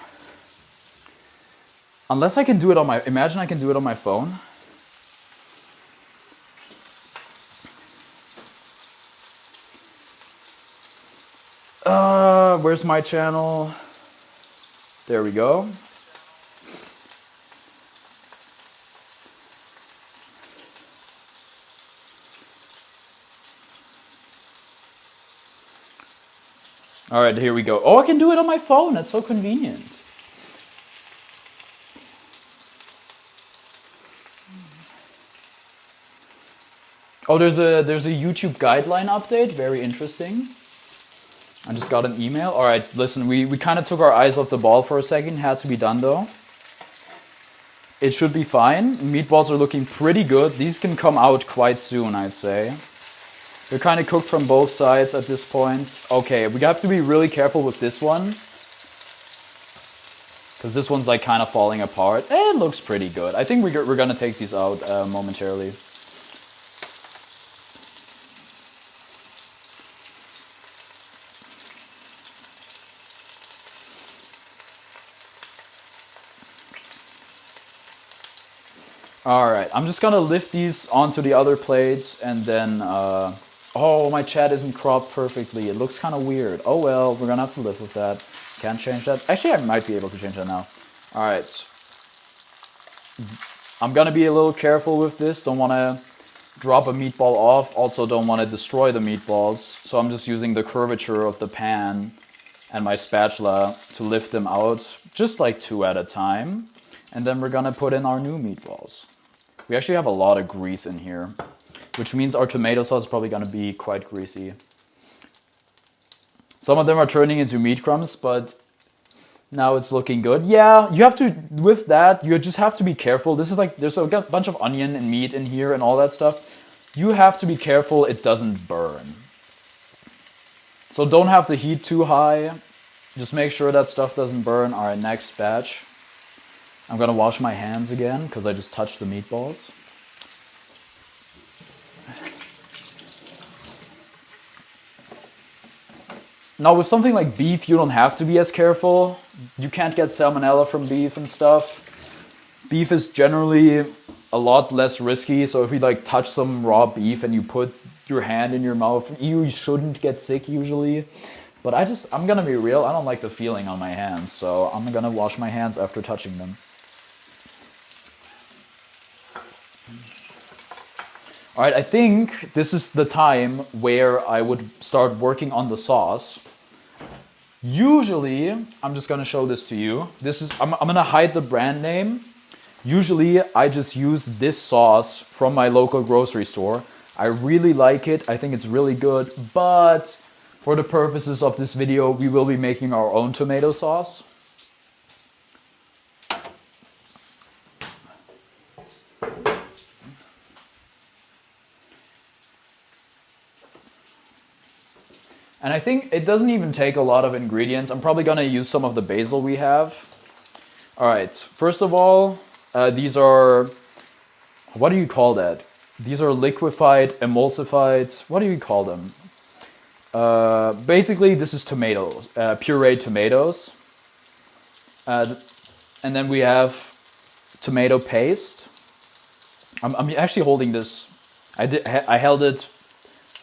Unless I can do it on my... Imagine I can do it on my phone. Where's my channel? There we go. All right, here we go. Oh, I can do it on my phone. That's so convenient. Oh, there's a YouTube guideline update. Very interesting. I just got an email. All right, listen, we kind of took our eyes off the ball for a second. Had to be done though. It should be fine. Meatballs are looking pretty good. These can come out quite soon, I'd say. They're kind of cooked from both sides at this point. Okay, we have to be really careful with this one, because this one's like kind of falling apart. It looks pretty good. I think we're gonna take these out momentarily. All right, I'm just gonna lift these onto the other plates and then, oh, my chat isn't cropped perfectly. It looks kind of weird. Oh well, we're gonna have to live with that. Can't change that. Actually, I might be able to change that now. All right. I'm gonna be a little careful with this. Don't wanna drop a meatball off. Also don't wanna destroy the meatballs. So I'm just using the curvature of the pan and my spatula to lift them out, just like 2 at a time. And then we're gonna put in our new meatballs. We actually have a lot of grease in here, which means our tomato sauce is probably gonna be quite greasy. Some of them are turning into meat crumbs, but now it's looking good. Yeah, you have to, with that, you just have to be careful. This is like, there's a bunch of onion and meat in here and all that stuff. You have to be careful it doesn't burn. So don't have the heat too high. Just make sure that stuff doesn't burn. All right, next batch. I'm gonna wash my hands again because I just touched the meatballs. Now with something like beef, you don't have to be as careful. You can't get salmonella from beef and stuff. Beef is generally a lot less risky, so if you like touch some raw beef and you put your hand in your mouth, you shouldn't get sick usually. But I'm gonna be real, I don't like the feeling on my hands, so I'm gonna wash my hands after touching them. All right, I think this is the time where I would start working on the sauce. Usually, I'm just gonna show this to you. I'm gonna hide the brand name. Usually, I just use this sauce from my local grocery store. I really like it, I think it's really good, but for the purposes of this video, we will be making our own tomato sauce. And I think it doesn't even take a lot of ingredients. I'm probably gonna use some of the basil we have. All right, first of all, these are, what do you call that? These are liquefied, emulsified, what do you call them? Basically, this is tomatoes, pureed tomatoes. And then we have tomato paste. I'm actually holding this. I held it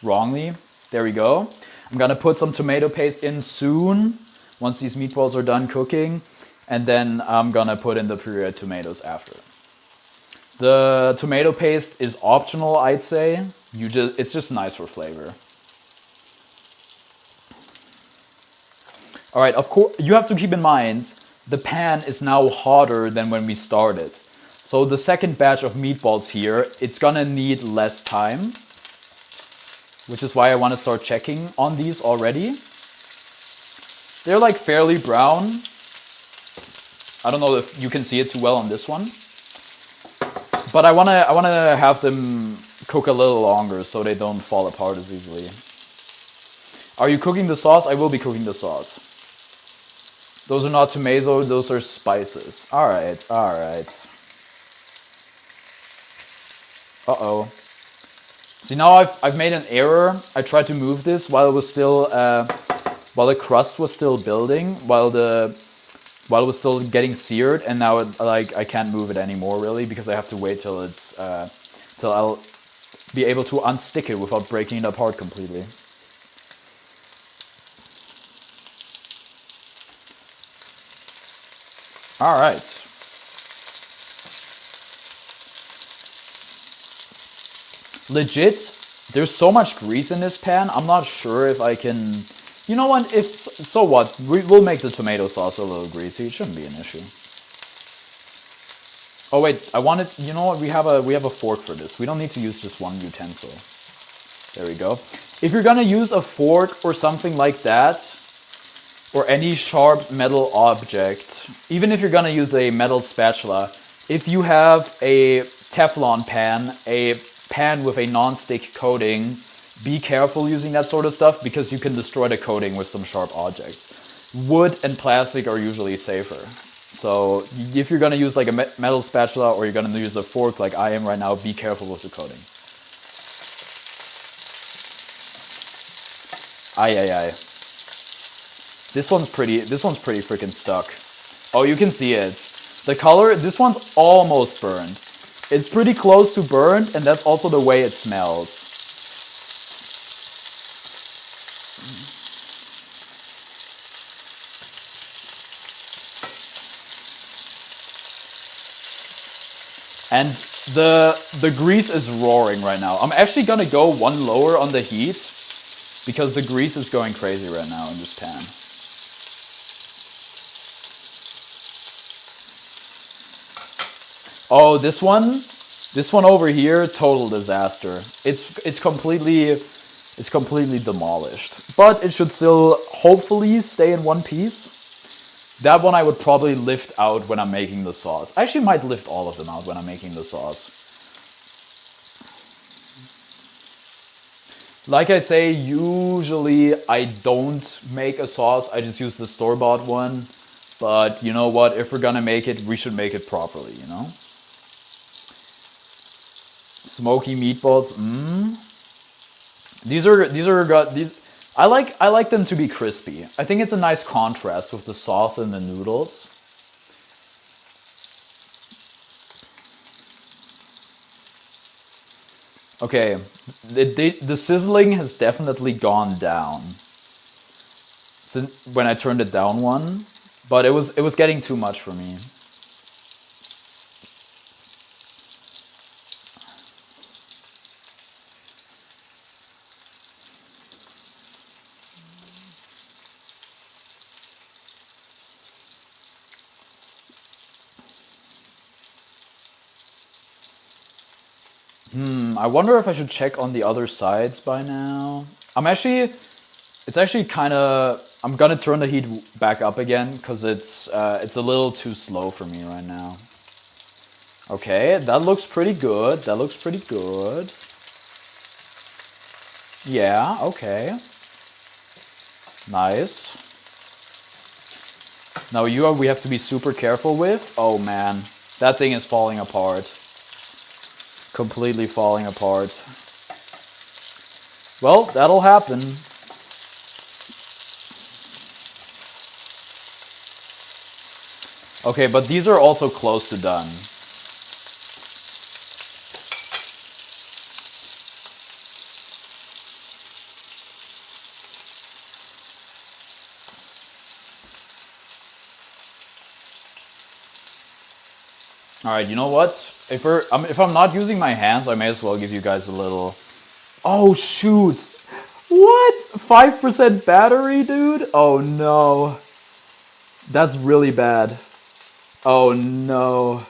wrongly. There we go. I'm gonna put some tomato paste in soon, once these meatballs are done cooking, and then I'm gonna put in the pureed tomatoes after. The tomato paste is optional, I'd say. It's just nice for flavor. All right, of course, you have to keep in mind, the pan is now hotter than when we started. So the second batch of meatballs here, it's gonna need less time, which is why I want to start checking on these already. They're like fairly brown. I don't know if you can see it too well on this one. But I wanna have them cook a little longer so they don't fall apart as easily. Are you cooking the sauce? I will be cooking the sauce. Those are not tomato, those are spices. Alright, alright. Uh-oh. See, now I've made an error. I tried to move this while it was still, while the crust was still building, while it was still getting seared, and now I can't move it anymore really because I have to wait till till I'll be able to unstick it without breaking it apart completely. All right. Legit, there's so much grease in this pan, I'm not sure if I can... You know what, so what, we'll make the tomato sauce a little greasy, it shouldn't be an issue. Oh wait, you know what, we have a fork for this, we don't need to use just one utensil. There we go. If you're gonna use a fork or something like that, or any sharp metal object, even if you're gonna use a metal spatula, if you have a Teflon pan, a pan with a non-stick coating, be careful using that sort of stuff because you can destroy the coating with some sharp objects. Wood and plastic are usually safer. So if you're gonna use like a metal spatula or you're gonna use a fork like I am right now, be careful with the coating. Aye. This one's pretty freaking stuck. Oh, you can see it. The color, this one's almost burned. It's pretty close to burnt, and that's also the way it smells. And the grease is roaring right now. I'm actually gonna go one lower on the heat because the grease is going crazy right now in this pan. Oh, this one over here, total disaster. It's completely demolished. But it should still hopefully stay in one piece. That one I would probably lift out when I'm making the sauce. I actually might lift all of them out when I'm making the sauce. Like I say, usually I don't make a sauce. I just use the store-bought one. But you know what? If we're gonna make it, we should make it properly, you know? Smoky meatballs. These I like them to be crispy. I think it's a nice contrast with the sauce and the noodles. Okay, the sizzling has definitely gone down since when I turned it down one, but it was getting too much for me. I wonder if I should check on the other sides by now. It's actually kind of, I'm gonna turn the heat back up again because it's a little too slow for me right now. Okay, that looks pretty good. That looks pretty good. Yeah, okay. Nice. Now we have to be super careful with. Oh man, that thing is falling apart. Completely falling apart. Well, that'll happen. Okay, but these are also close to done. All right, you know what? If I'm not using my hands, I may as well give you guys a little. Oh shoot! What? 5% battery, dude? Oh no. That's really bad. Oh no.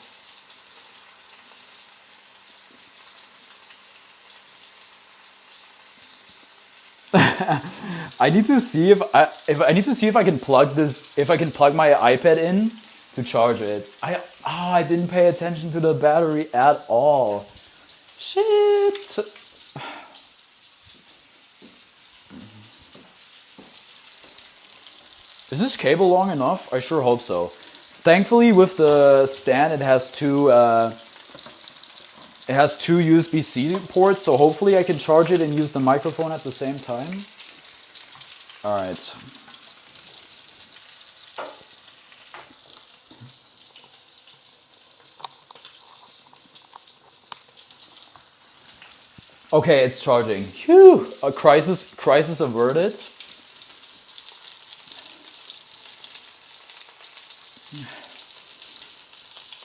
I need to see if I can plug my iPad in to charge it. I didn't pay attention to the battery at all. Shit. Is this cable long enough? I sure hope so. Thankfully, with the stand, it has two USB-C ports, so hopefully I can charge it and use the microphone at the same time. All right. Okay, it's charging. Phew! A crisis averted.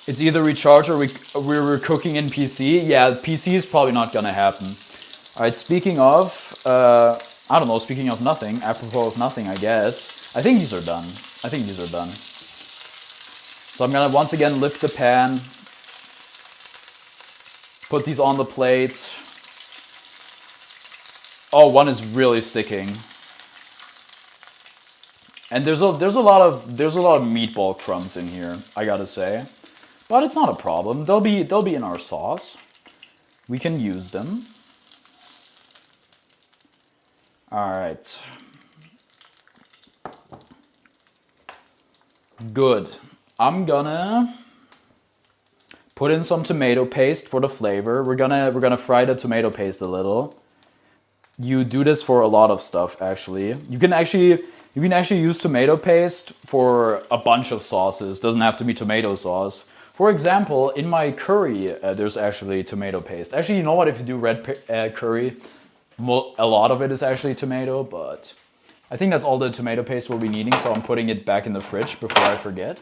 It's either recharge or we're cooking in PC. Yeah, PC is probably not gonna happen. All right, speaking of, I don't know, speaking of nothing, apropos of nothing, I guess. I think these are done. So I'm gonna once again lift the pan, put these on the plate. Oh, one is really sticking. And there's a lot of meatball crumbs in here, I gotta say. But it's not a problem. They'll be in our sauce. We can use them. All right. Good. I'm gonna put in some tomato paste for the flavor. We're gonna fry the tomato paste a little. You do this for a lot of stuff, actually. You can actually use tomato paste for a bunch of sauces. Doesn't have to be tomato sauce. For example, in my curry, there's actually tomato paste. Actually, you know what? If you do red curry, a lot of it is actually tomato, but I think that's all the tomato paste we'll be needing, so I'm putting it back in the fridge before I forget.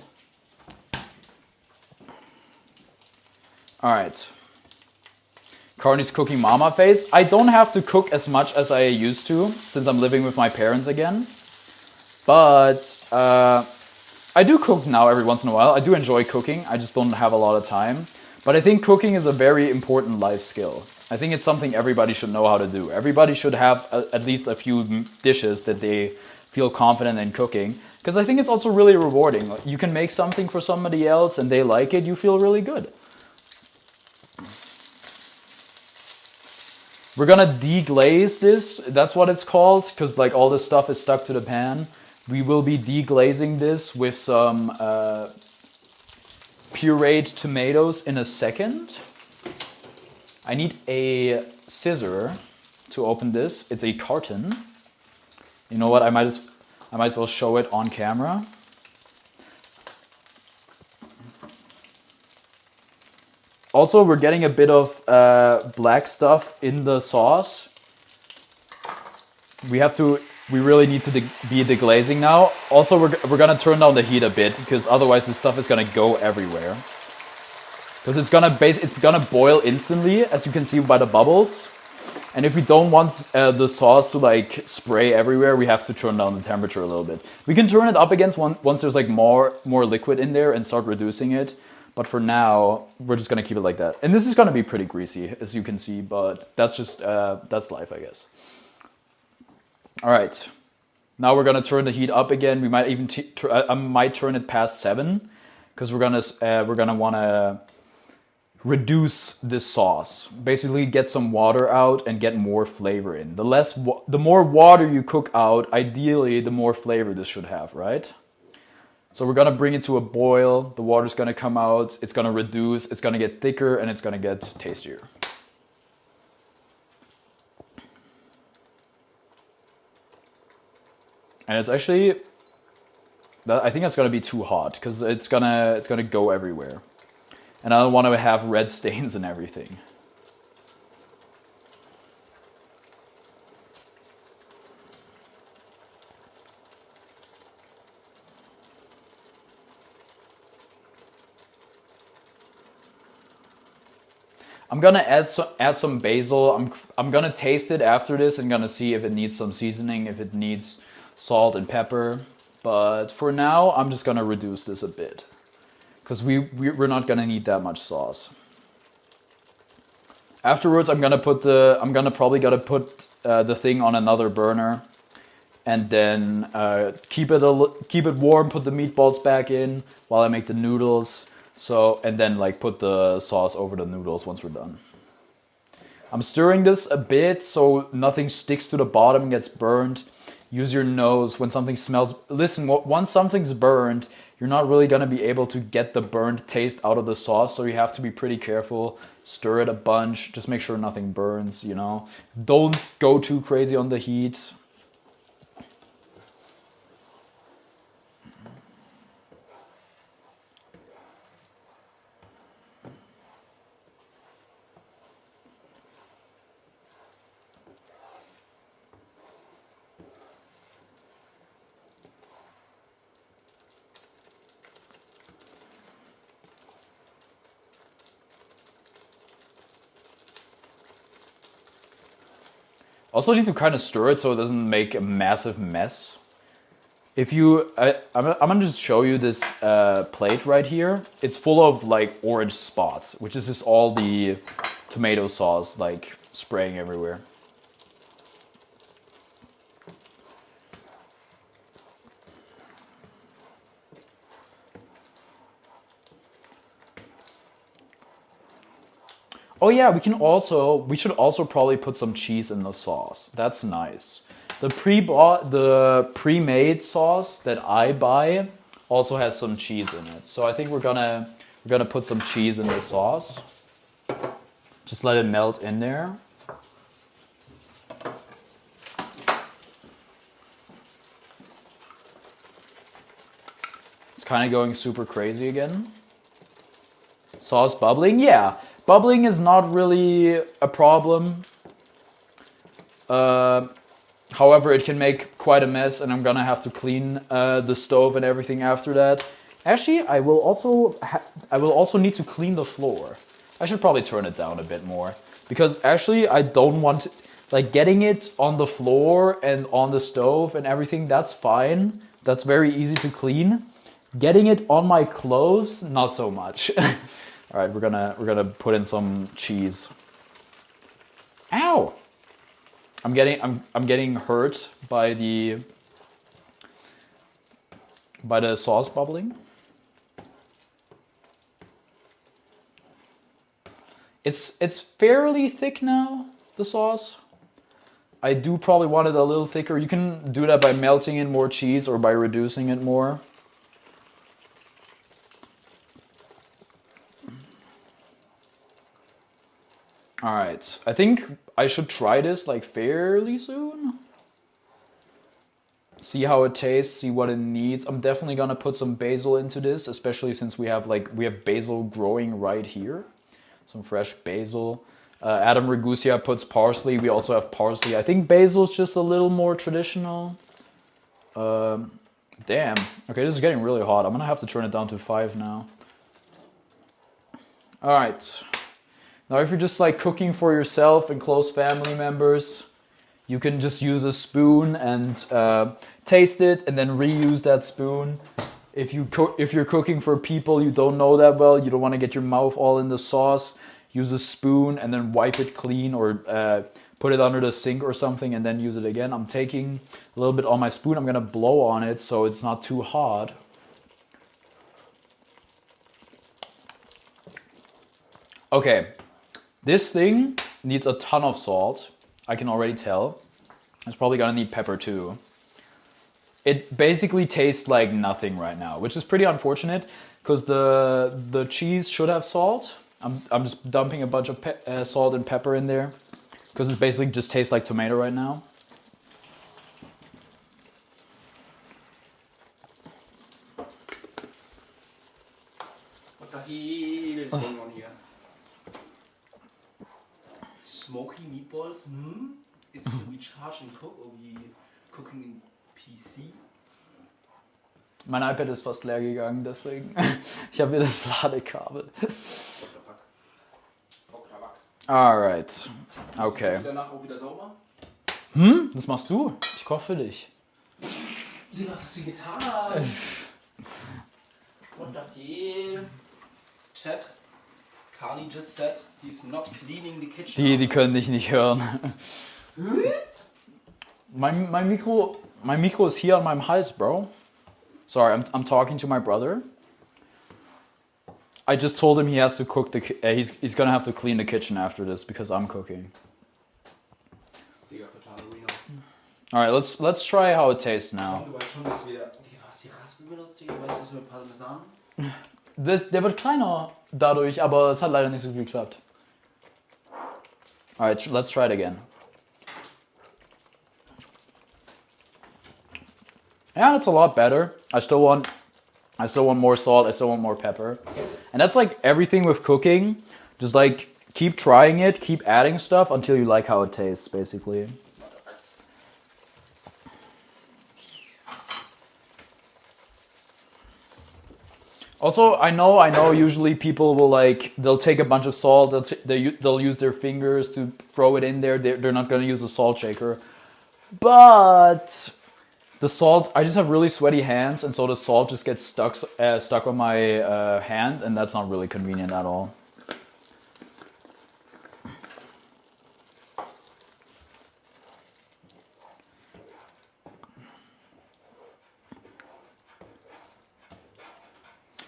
Alright. Carney's cooking mama face. I don't have to cook as much as I used to, since I'm living with my parents again. But I do cook now every once in a while. I do enjoy cooking. I just don't have a lot of time. But I think cooking is a very important life skill. I think it's something everybody should know how to do. Everybody should have at least a few dishes that they feel confident in cooking. Because I think it's also really rewarding. You can make something for somebody else and they like it, you feel really good. We're gonna deglaze this. That's what it's called, because like all this stuff is stuck to the pan. We will be deglazing this with some pureed tomatoes in a second. I need a scissor to open this. It's a carton. You know what? I might as well show it on camera. Also, we're getting a bit of black stuff in the sauce. We really need to be deglazing now. Also, we're gonna turn down the heat a bit because otherwise this stuff is gonna go everywhere. Because it's gonna boil instantly, as you can see by the bubbles. And if we don't want the sauce to like spray everywhere, we have to turn down the temperature a little bit. We can turn it up again once there's like more liquid in there and start reducing it. But for now, we're just gonna keep it like that. And this is gonna be pretty greasy, as you can see, but that's just, that's life, I guess. All right, now we're gonna turn the heat up again. We might even, I might turn it past 7, because we're gonna wanna reduce this sauce. Basically get some water out and get more flavor in. The more water you cook out, ideally, the more flavor this should have, right? So we're gonna bring it to a boil, the water's gonna come out, it's gonna reduce, it's gonna get thicker, and it's gonna get tastier. And it's actually, I think it's gonna be too hot, because it's gonna go everywhere. And I don't want to have red stains and everything. I'm gonna add some basil. I'm gonna taste it after this and gonna see if it needs some seasoning, if it needs salt and pepper. But for now, I'm just gonna reduce this a bit, because we're not gonna need that much sauce. Afterwards, I'm gonna probably put the thing on another burner, and then keep it warm. Put the meatballs back in while I make the noodles. And then like put the sauce over the noodles once we're done. I'm stirring this a bit so nothing sticks to the bottom and gets burned. Use your nose when something smells. Listen, once something's burned, you're not really gonna be able to get the burnt taste out of the sauce, so you have to be pretty careful. Stir it a bunch, just make sure nothing burns, you know. Don't go too crazy on the heat. Also need to kind of stir it so it doesn't make a massive mess. I'm gonna just show you this plate right here. It's full of like orange spots, which is just all the tomato sauce like spraying everywhere. Oh yeah, we should also probably put some cheese in the sauce. That's nice. The pre-made sauce that I buy also has some cheese in it. So I think we're gonna put some cheese in the sauce. Just let it melt in there. It's kind of going super crazy again. Sauce bubbling? Yeah. Bubbling is not really a problem. However, it can make quite a mess, and I'm gonna have to clean the stove and everything after that. Actually, I will also need to clean the floor. I should probably turn it down a bit more because actually I don't want like getting it on the floor and on the stove and everything. That's fine. That's very easy to clean. Getting it on my clothes, not so much. All right, we're gonna put in some cheese. Ow! I'm getting hurt by the sauce bubbling. It's fairly thick now, the sauce. I do probably want it a little thicker. You can do that by melting in more cheese or by reducing it more. All right, I think I should try this like fairly soon. See how it tastes, see what it needs. I'm definitely gonna put some basil into this, especially since we have basil growing right here. Some fresh basil. Adam Ragusia puts parsley. We also have parsley. I think basil's just a little more traditional. Damn. Okay, this is getting really hot. I'm gonna have to turn it down to 5 now. All right. Now, if you're just like cooking for yourself and close family members, you can just use a spoon and taste it, and then reuse that spoon. If you're cooking for people you don't know that well, you don't want to get your mouth all in the sauce, use a spoon and then wipe it clean, or put it under the sink or something and then use it again. I'm taking a little bit on my spoon. I'm gonna blow on it so it's not too hot. Okay, this thing needs a ton of salt. I can already tell. It's probably gonna need pepper too. It basically tastes like nothing right now, which is pretty unfortunate because the cheese should have salt. I'm just dumping a bunch of salt and pepper in there because it basically just tastes like tomato right now. What the hell is going on here? Smoky meatballs? Is it we charge and cook or we cooking in PC? Mein iPad ist fast leer gegangen, deswegen. Ich habe hier das Ladekabel. Alright. Okay. Danach auch wieder sauber? Das machst du? Ich koche für dich. Was hast du getan? What the hell? Chat. Carly just said he's not cleaning the kitchen. Die können dich nicht hören. Mein Mikro ist hier an meinem Hals, bro. Sorry, I'm talking to my brother. I just told him he has to cook he's gonna have to clean the kitchen after this because I'm cooking. All right, let's try how it tastes now. Der wird kleiner dadurch, aber es hat leider nicht so gut geklappt. All right, let's try it again. Yeah, that's a lot better. I still want more salt. I still want more pepper. And that's like everything with cooking. Just like keep trying it, keep adding stuff until you like how it tastes, basically. Also, I know usually people will they'll take a bunch of salt, they'll use their fingers to throw it in there. They're not going to use a salt shaker. But the salt, I just have really sweaty hands, and so the salt just gets stuck on my hand, and that's not really convenient at all.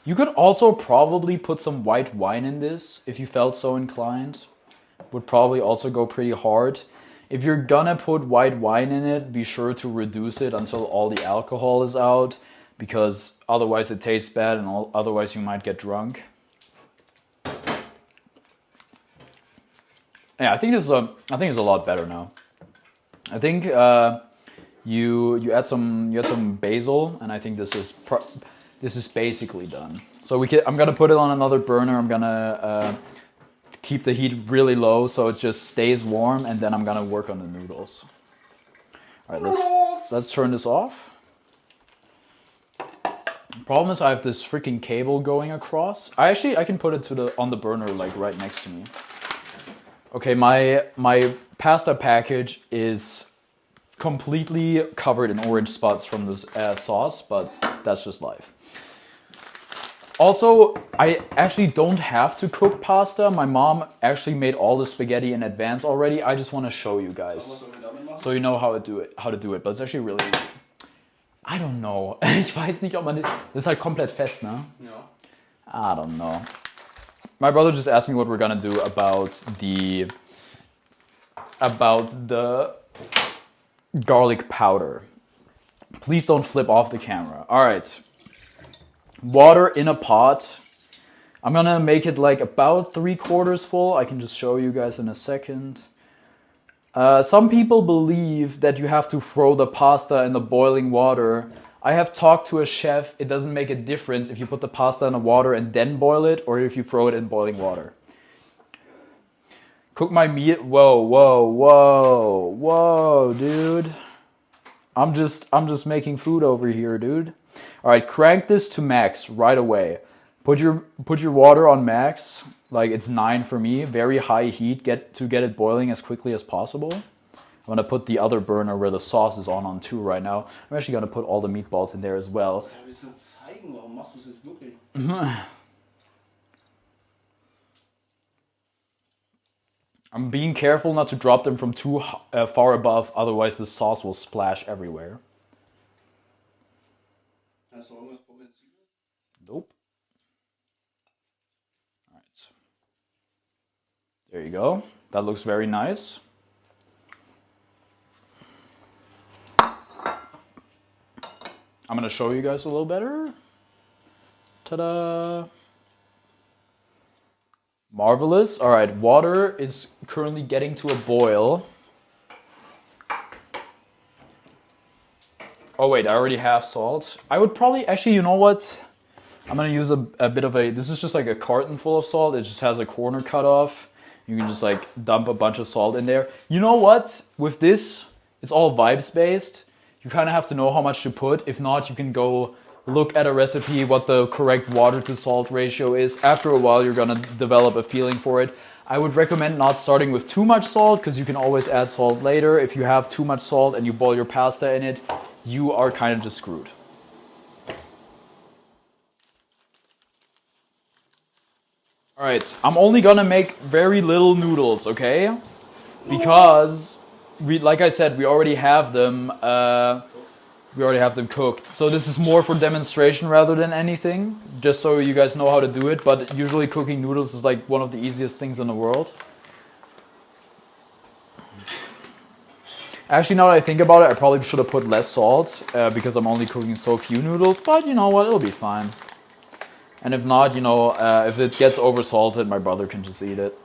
You could also probably put some white wine in this if you felt so inclined. Would probably also go pretty hard. If you're gonna put white wine in it, be sure to reduce it until all the alcohol is out, because otherwise it tastes bad and otherwise you might get drunk. Yeah, I think it's a lot better now. I think you add some basil, and I think this is basically done. So I'm gonna put it on another burner. I'm gonna keep the heat really low so it just stays warm, and then I'm gonna work on the noodles. All right, let's turn this off. Problem is I have this freaking cable going across. I can put it on the burner like right next to me. Okay, my pasta package is completely covered in orange spots from this sauce, but that's just life. Also, I actually don't have to cook pasta. My mom actually made all the spaghetti in advance already. I just want to show you guys, so you know how to do it. But it's actually really easy. I don't know. Ich weiß nicht, ob man das ist halt komplett fest, ne? Ja. I don't know. My brother just asked me what we're gonna do about the garlic powder. Please don't flip off the camera. All right. Water in a pot. I'm gonna make it like about 3/4 full. I can just show you guys in a second. Some people believe that you have to throw the pasta in the boiling water. I have talked to a chef. It doesn't make a difference if you put the pasta in the water and then boil it, or if you throw it in boiling water. Cook my meat. Whoa, dude. I'm just making food over here, dude. All right, crank this to max right away. Put your water on max, like it's 9 for me. Very high heat, get it boiling as quickly as possible. I'm gonna put the other burner where the sauce is on 2 right now. I'm actually gonna put all the meatballs in there as well. I'm being careful not to drop them from too far above, otherwise the sauce will splash everywhere. Nope. All right. There you go. That looks very nice. I'm gonna show you guys a little better. Ta-da! Marvelous. All right, water is currently getting to a boil. Oh wait, I already have salt. I would probably, actually, you know what? I'm gonna use a bit of this is just like a carton full of salt. It just has a corner cut off. You can just like dump a bunch of salt in there. You know what? With this, it's all vibes based. You kind of have to know how much to put. If not, you can go look at a recipe, what the correct water to salt ratio is. After a while, you're gonna develop a feeling for it. I would recommend not starting with too much salt, because you can always add salt later. If you have too much salt and you boil your pasta in it, you are kind of just screwed. All right, I'm only gonna make very little noodles, okay? Because like I said, we already have them. We already have them cooked. So this is more for demonstration rather than anything, just so you guys know how to do it. But usually cooking noodles is like one of the easiest things in the world. Actually, now that I think about it, I probably should have put less salt because I'm only cooking so few noodles. But you know what? It'll be fine. And if not, you know, if it gets over salted, my brother can just eat it.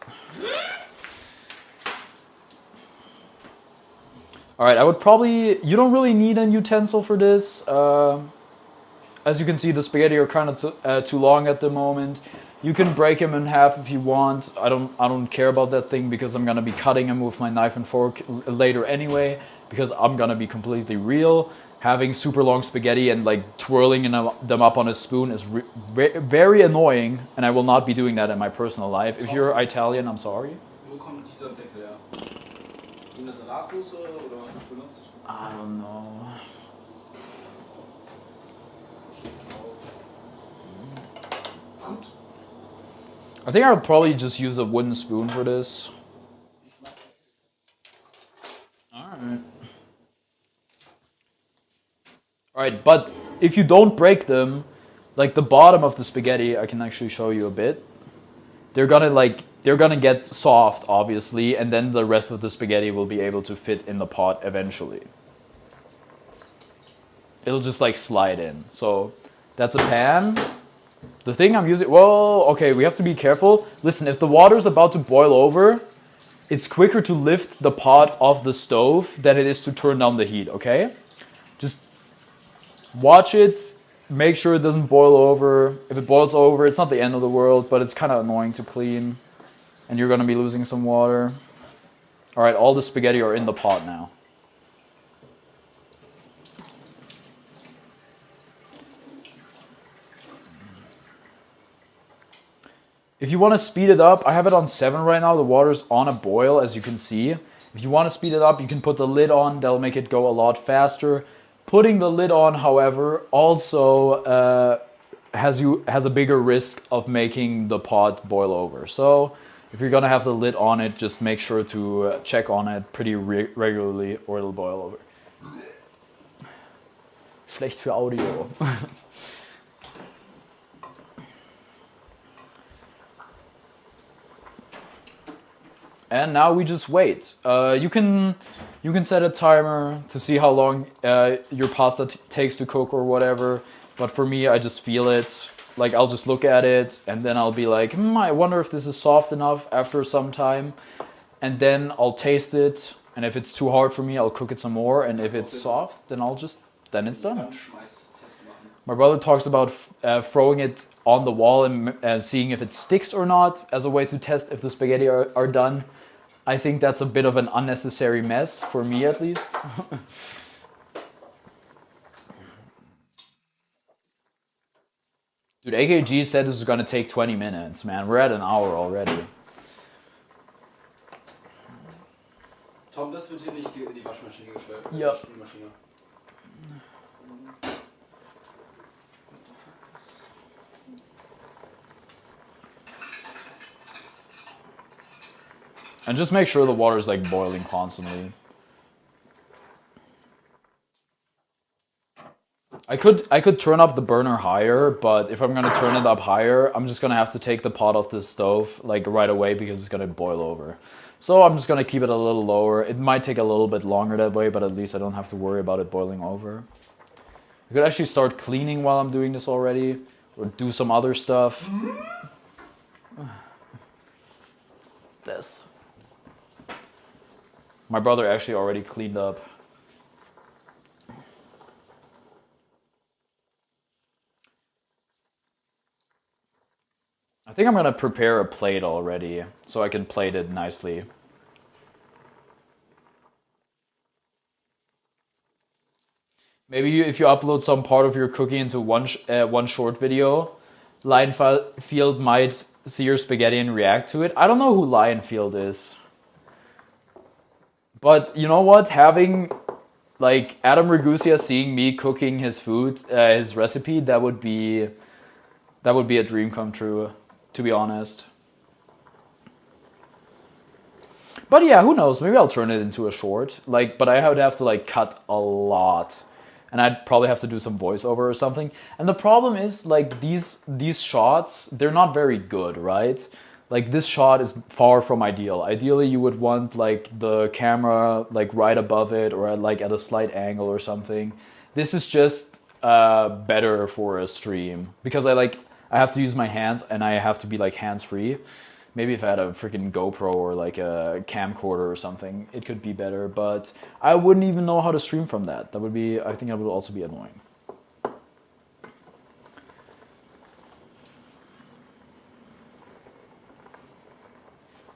All right, I would probably, you don't really need a utensil for this. As you can see, the spaghetti are kind of too long at the moment. You can break them in half if you want. I don't care about that thing because I'm gonna be cutting them with my knife and fork later anyway, because I'm gonna be completely real. Having super long spaghetti and like twirling them up on a spoon is very annoying, and I will not be doing that in my personal life. If you're Italian, I'm sorry. Wo kommt dieser Deckel her? In der Salatsauce oder was ist benutzt? I don't know. I think I'll probably just use a wooden spoon for this. Alright. Alright, but if you don't break them, like the bottom of the spaghetti, I can actually show you a bit. They're gonna get soft, obviously, and then the rest of the spaghetti will be able to fit in the pot eventually. It'll just like slide in. So that's a pan. The thing I'm using, whoa, okay, we have to be careful. Listen, if the water's about to boil over, it's quicker to lift the pot off the stove than it is to turn down the heat, okay? Just watch it make sure it doesn't boil over. If it boils over, it's not the end of the world, but it's kind of annoying to clean. And you're going to be losing some water. All right, all the spaghetti are in the pot now. If you want to speed it up, I have it on 7 right now. The water's on a boil, as you can see. If you want to speed it up, you can put the lid on. That'll make it go a lot faster. Putting the lid on, however, also has a bigger risk of making the pot boil over. So if you're going to have the lid on it, just make sure to check on it pretty regularly or it'll boil over. Schlecht für Audio. And now we just wait. You can set a timer to see how long your pasta takes to cook or whatever. But for me, I just feel it. Like, I'll just look at it and then I'll be like, I wonder if this is soft enough after some time. And then I'll taste it. And if it's too hard for me, I'll cook it some more. And if it's soft, then then it's done. My brother talks about throwing it on the wall and seeing if it sticks or not as a way to test if the spaghetti are done. I think that's a bit of an unnecessary mess, for me at least. Dude, AKG said this is going to take 20 minutes, man. We're at an hour already. Tom, das wird hier nicht in die Waschmaschine gestellt. Ja. Spülmaschine. And just make sure the water's like boiling constantly. I could turn up the burner higher, but if I'm gonna turn it up higher, I'm just gonna have to take the pot off the stove like right away because it's gonna boil over. So I'm just gonna keep it a little lower. It might take a little bit longer that way, but at least I don't have to worry about it boiling over. I could actually start cleaning while I'm doing this already, or do some other stuff. This. My brother actually already cleaned up. I think I'm gonna prepare a plate already, so I can plate it nicely. Maybe if you upload some part of your cooking into one short video, Lionfield might see your spaghetti and react to it. I don't know who Lionfield is. But you know what? Having like Adam Ragusa seeing me cooking his food, his recipe, that would be a dream come true, to be honest. But yeah, who knows? Maybe I'll turn it into a short. But I would have to like cut a lot. And I'd probably have to do some voiceover or something. And the problem is like these shots, they're not very good, right? Like this shot is far from ideal. Ideally, you would want like the camera like right above it or like at a slight angle or something. This is just better for a stream because I have to use my hands and I have to be like hands-free. Maybe if I had a freaking GoPro or like a camcorder or something, it could be better, but I wouldn't even know how to stream from that. I think that would also be annoying.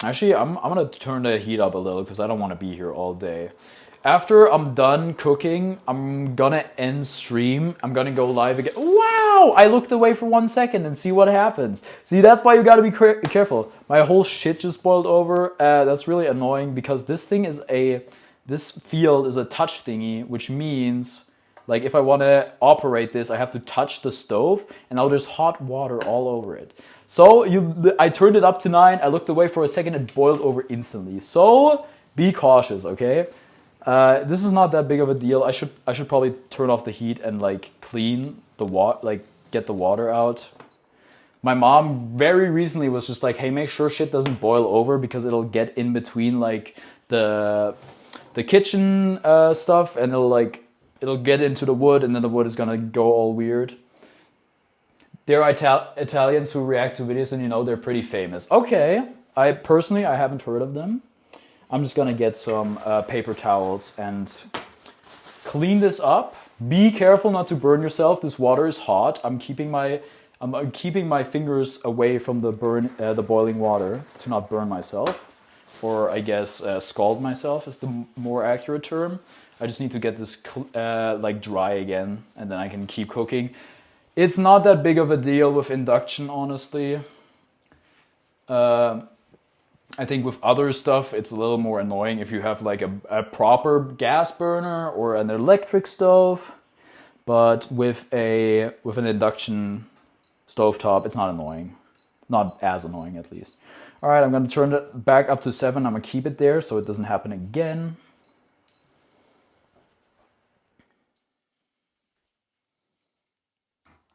Actually, I'm gonna turn the heat up a little because I don't want to be here all day. After I'm done cooking, I'm gonna end stream. I'm gonna go live again. Wow! I looked away for 1 second and see what happens. See, that's why you gotta be careful. My whole shit just boiled over. That's really annoying because this field is a touch thingy, which means like if I want to operate this, I have to touch the stove and now there's hot water all over it. So I turned it up to 9. I looked away for a second. It boiled over instantly. So be cautious, okay? This is not that big of a deal. I should probably turn off the heat and like clean the water, like get the water out. My mom very recently was just like, hey, make sure shit doesn't boil over because it'll get in between like the kitchen stuff and it'll get into the wood and then the wood is gonna go all weird. There are Italians who react to videos and they're pretty famous. Okay, I haven't heard of them. I'm just gonna get some paper towels and clean this up. Be careful not to burn yourself. This water is hot. I'm keeping my fingers away from the boiling water to not burn myself, or I guess scald myself is the more accurate term. I just need to get this like dry again, and then I can keep cooking. It's not that big of a deal with induction, honestly. I think with other stuff, it's a little more annoying if you have like a proper gas burner or an electric stove. But with an induction stovetop, it's not annoying. Not as annoying, at least. All right, I'm gonna turn it back up to 7. I'm gonna keep it there so it doesn't happen again.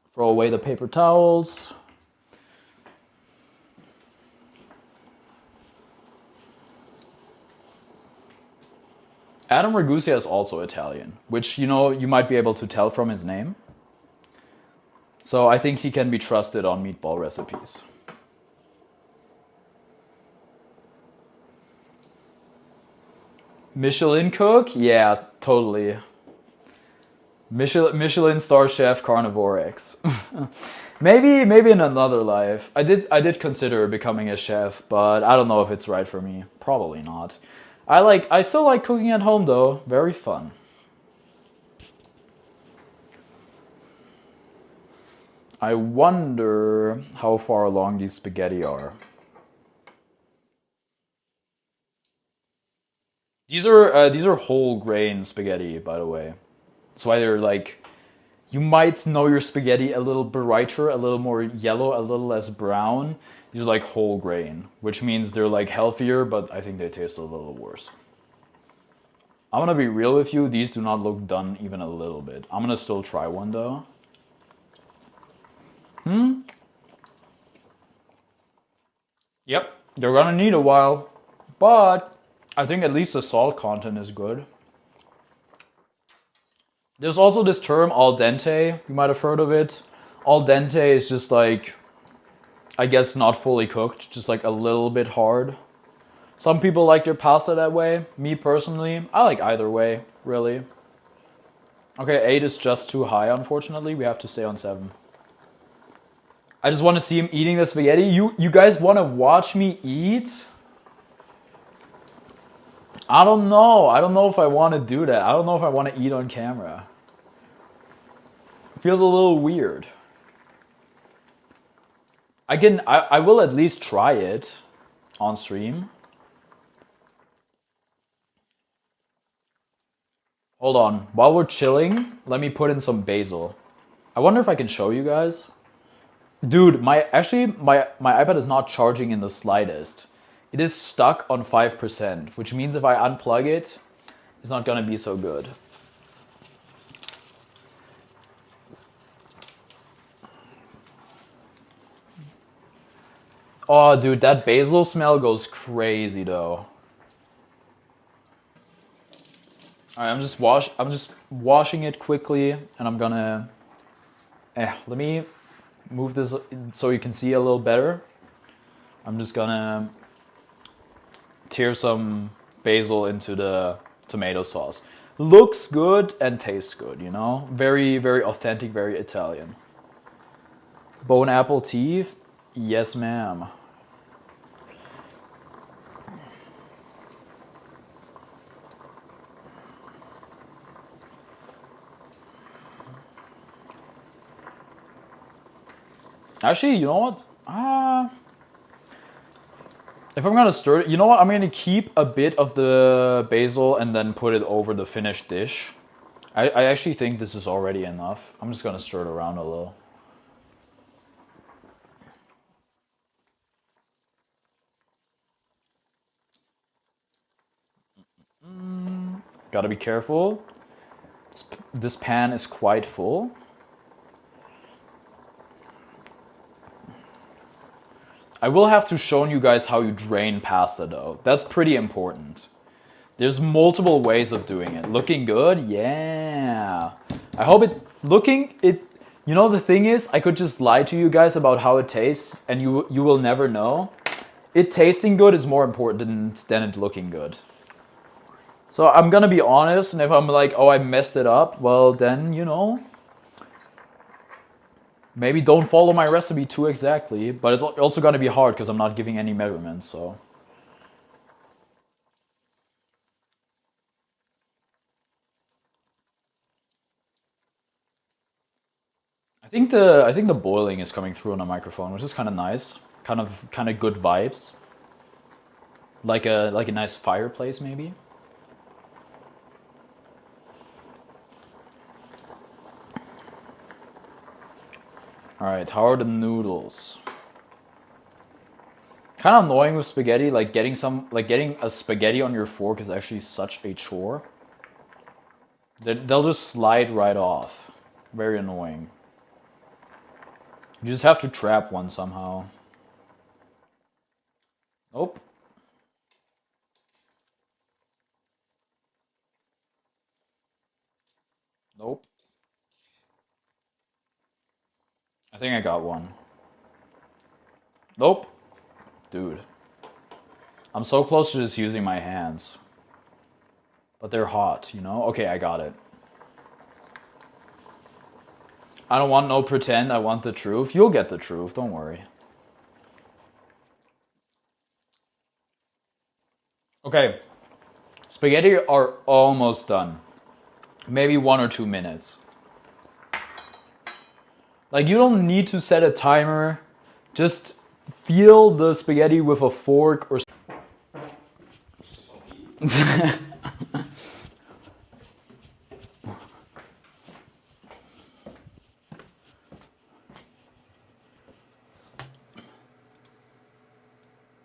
Throw away the paper towels. Adam Ragusa is also Italian, which, you know, you might be able to tell from his name. So I think he can be trusted on meatball recipes. Michelin cook? Yeah, totally. Michelin star chef Carnivorex. maybe in another life. I did consider becoming a chef, but I don't know if it's right for me. Probably not. I still like cooking at home though. Very fun. I wonder how far along these spaghetti are. These are whole grain spaghetti, by the way. That's why they're like, you might know your spaghetti a little brighter, a little more yellow, a little less brown. These are like whole grain, which means they're like healthier, but I think they taste a little worse. I'm gonna be real with you, these do not look done even a little bit. I'm gonna still try one though. Yep, they're gonna need a while, but I think at least the salt content is good. There's also this term al dente, you might have heard of it. Al dente is just like, I guess not fully cooked, just like a little bit hard. Some people like their pasta that way. Me personally, I like either way, really. Okay, 8 is just too high, unfortunately. We have to stay on 7. I just want to see him eating the spaghetti. You guys want to watch me eat? I don't know. I don't know if I want to do that. I don't know if I want to eat on camera. It feels a little weird. I will at least try it on stream. Hold on. While we're chilling, let me put in some basil. I wonder if I can show you guys. Dude, my iPad is not charging in the slightest. It is stuck on 5%, which means if I unplug it, it's not gonna be so good. Oh, dude, that basil smell goes crazy though. Alright, I'm just washing it quickly, and I'm gonna. Let me move this so you can see a little better. I'm just gonna tear some basil into the tomato sauce. Looks good and tastes good, you know? Very, very authentic, very Italian. Bone apple tea? Yes, ma'am. Actually, you know what? If I'm gonna stir it, you know what? I'm gonna keep a bit of the basil and then put it over the finished dish. I actually think this is already enough. I'm just gonna stir it around a little. Gotta be careful. This pan is quite full. I will have to show you guys how you drain pasta though. That's pretty important. There's multiple ways of doing it. Looking good? Yeah. I hope you know, the thing is, I could just lie to you guys about how it tastes and you will never know. It tasting good is more important than it looking good. So I'm gonna be honest, and if I'm like, oh, I messed it up, well then, you know, maybe don't follow my recipe too exactly, but it's also gonna be hard because I'm not giving any measurements, so. I think the boiling is coming through on the microphone, which is kind of nice. Kind of good vibes. Like a nice fireplace maybe. All right, how are the noodles? Kind of annoying with spaghetti, like getting a spaghetti on your fork is actually such a chore. They'll just slide right off. Very annoying. You just have to trap one somehow. Nope. Nope. I think I got one. Nope. Dude. I'm so close to just using my hands. But they're hot, you know? Okay, I got it. I don't want no pretend, I want the truth. You'll get the truth, don't worry. Okay. Spaghetti are almost done. Maybe 1 or 2 minutes. Like, you don't need to set a timer. Just feel the spaghetti with a fork or...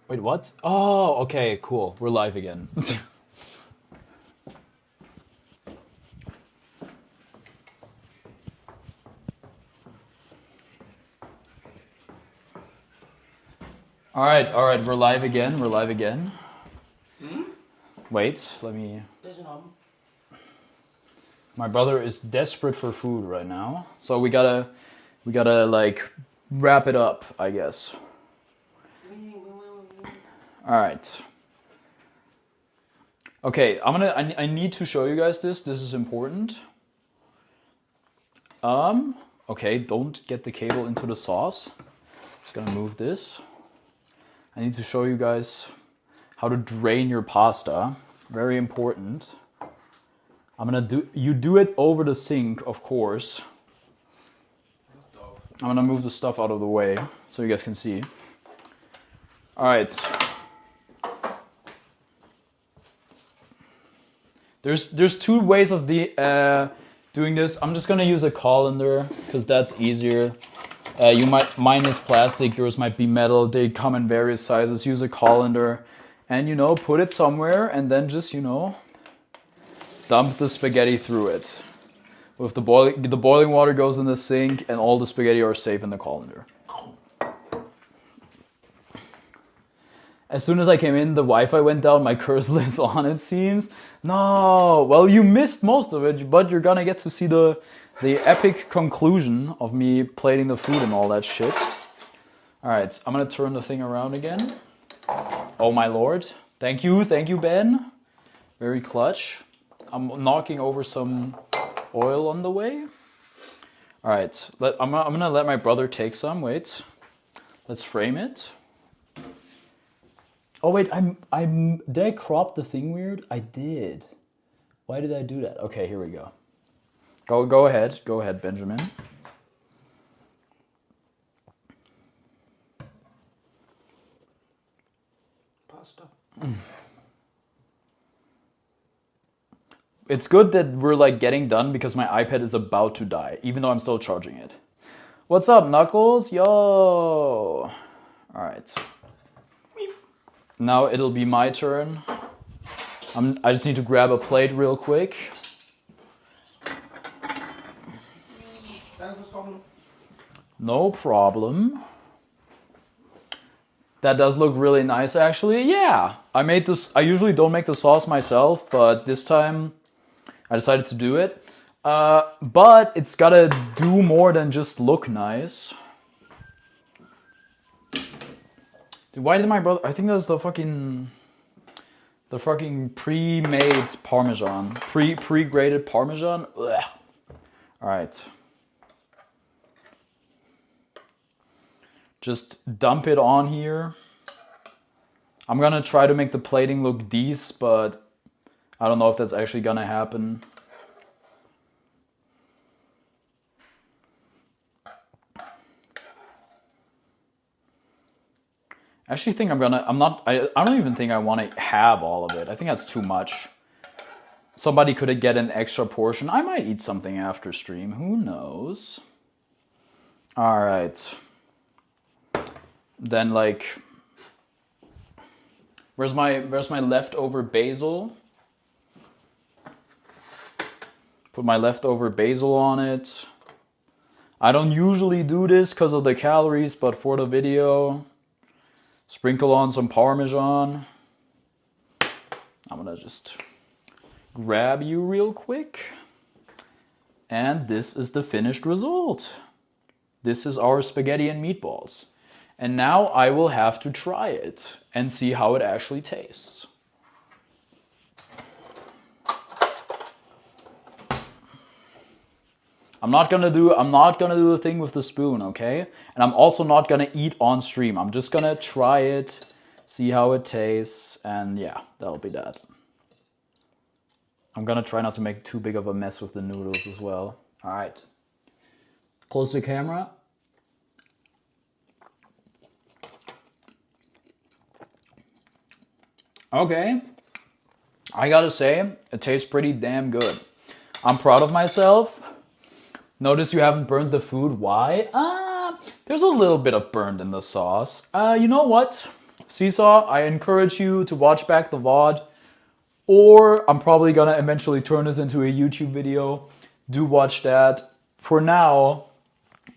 Wait, what? Oh, okay, cool. We're live again. All right, we're live again. We're live again. Wait, let me... My brother is desperate for food right now, so we gotta like wrap it up, I guess. All right. Okay, I need to show you guys this. This is important. Okay, don't get the cable into the sauce. Just gonna move this. I need to show you guys how to drain your pasta. Very important. You do it over the sink, of course. I'm gonna move the stuff out of the way so you guys can see. All right. There's two ways of doing this. I'm just gonna use a colander because that's easier. Mine is plastic, yours might be metal. They come in various sizes. Use a colander, and you know, put it somewhere, and then just dump the spaghetti through it. With the boiling water goes in the sink, and all the spaghetti are safe in the colander. As soon as I came in, the Wi-Fi went down. My cursor is on, it seems. No, well, you missed most of it, but you're gonna get to see the epic conclusion of me plating the food and all that shit. All right, I'm gonna turn the thing around again. Oh my lord! Thank you, Ben. Very clutch. I'm knocking over some oil on the way. All right, I'm gonna let my brother take some. Wait, let's frame it. Oh wait, did I crop the thing weird? I did. Why did I do that? Okay, here we go. Go ahead, Benjamin. Pasta. It's good that we're like getting done because my iPad is about to die, even though I'm still charging it. What's up, Knuckles? Yo! All right. Now it'll be my turn. I just need to grab a plate real quick. No problem. That does look really nice, actually. Yeah, I made this. I usually don't make the sauce myself, but this time I decided to do it. But it's gotta do more than just look nice. Dude, why did my brother... I think that was the The fucking pre-made Parmesan. Pre-grated Parmesan. Ugh. All right. Just dump it on here. I'm gonna try to make the plating look decent, but I don't know if that's actually gonna happen. I actually think I don't even think I want to have all of it. I think that's too much. Somebody could get an extra portion. I might eat something after stream. Who knows? All right. Then like, where's my leftover basil? Put my leftover basil on it. I don't usually do this because of the calories, but for the video, sprinkle on some Parmesan. I'm gonna just grab you real quick. And this is the finished result. This is our spaghetti and meatballs. And now I will have to try it and see how it actually tastes. I'm not gonna do the thing with the spoon, okay? And I'm also not gonna eat on stream. I'm just gonna try it, see how it tastes, and yeah, that'll be that. I'm gonna try not to make too big of a mess with the noodles as well. All right, close the camera. Okay, I gotta say, it tastes pretty damn good. I'm proud of myself. Notice you haven't burned the food. Why? There's a little bit of burned in the sauce. You know what? Seesaw, I encourage you to watch back the VOD. Or I'm probably gonna eventually turn this into a YouTube video. Do watch that. For now,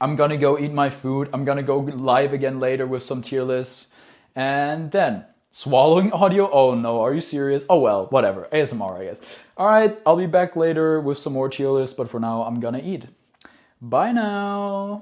I'm gonna go eat my food. I'm gonna go live again later with some tier lists. And then, swallowing audio? Oh no, are you serious? Oh well, whatever. ASMR, I guess. Alright, I'll be back later with some more tier lists, but for now, I'm gonna eat. Bye now.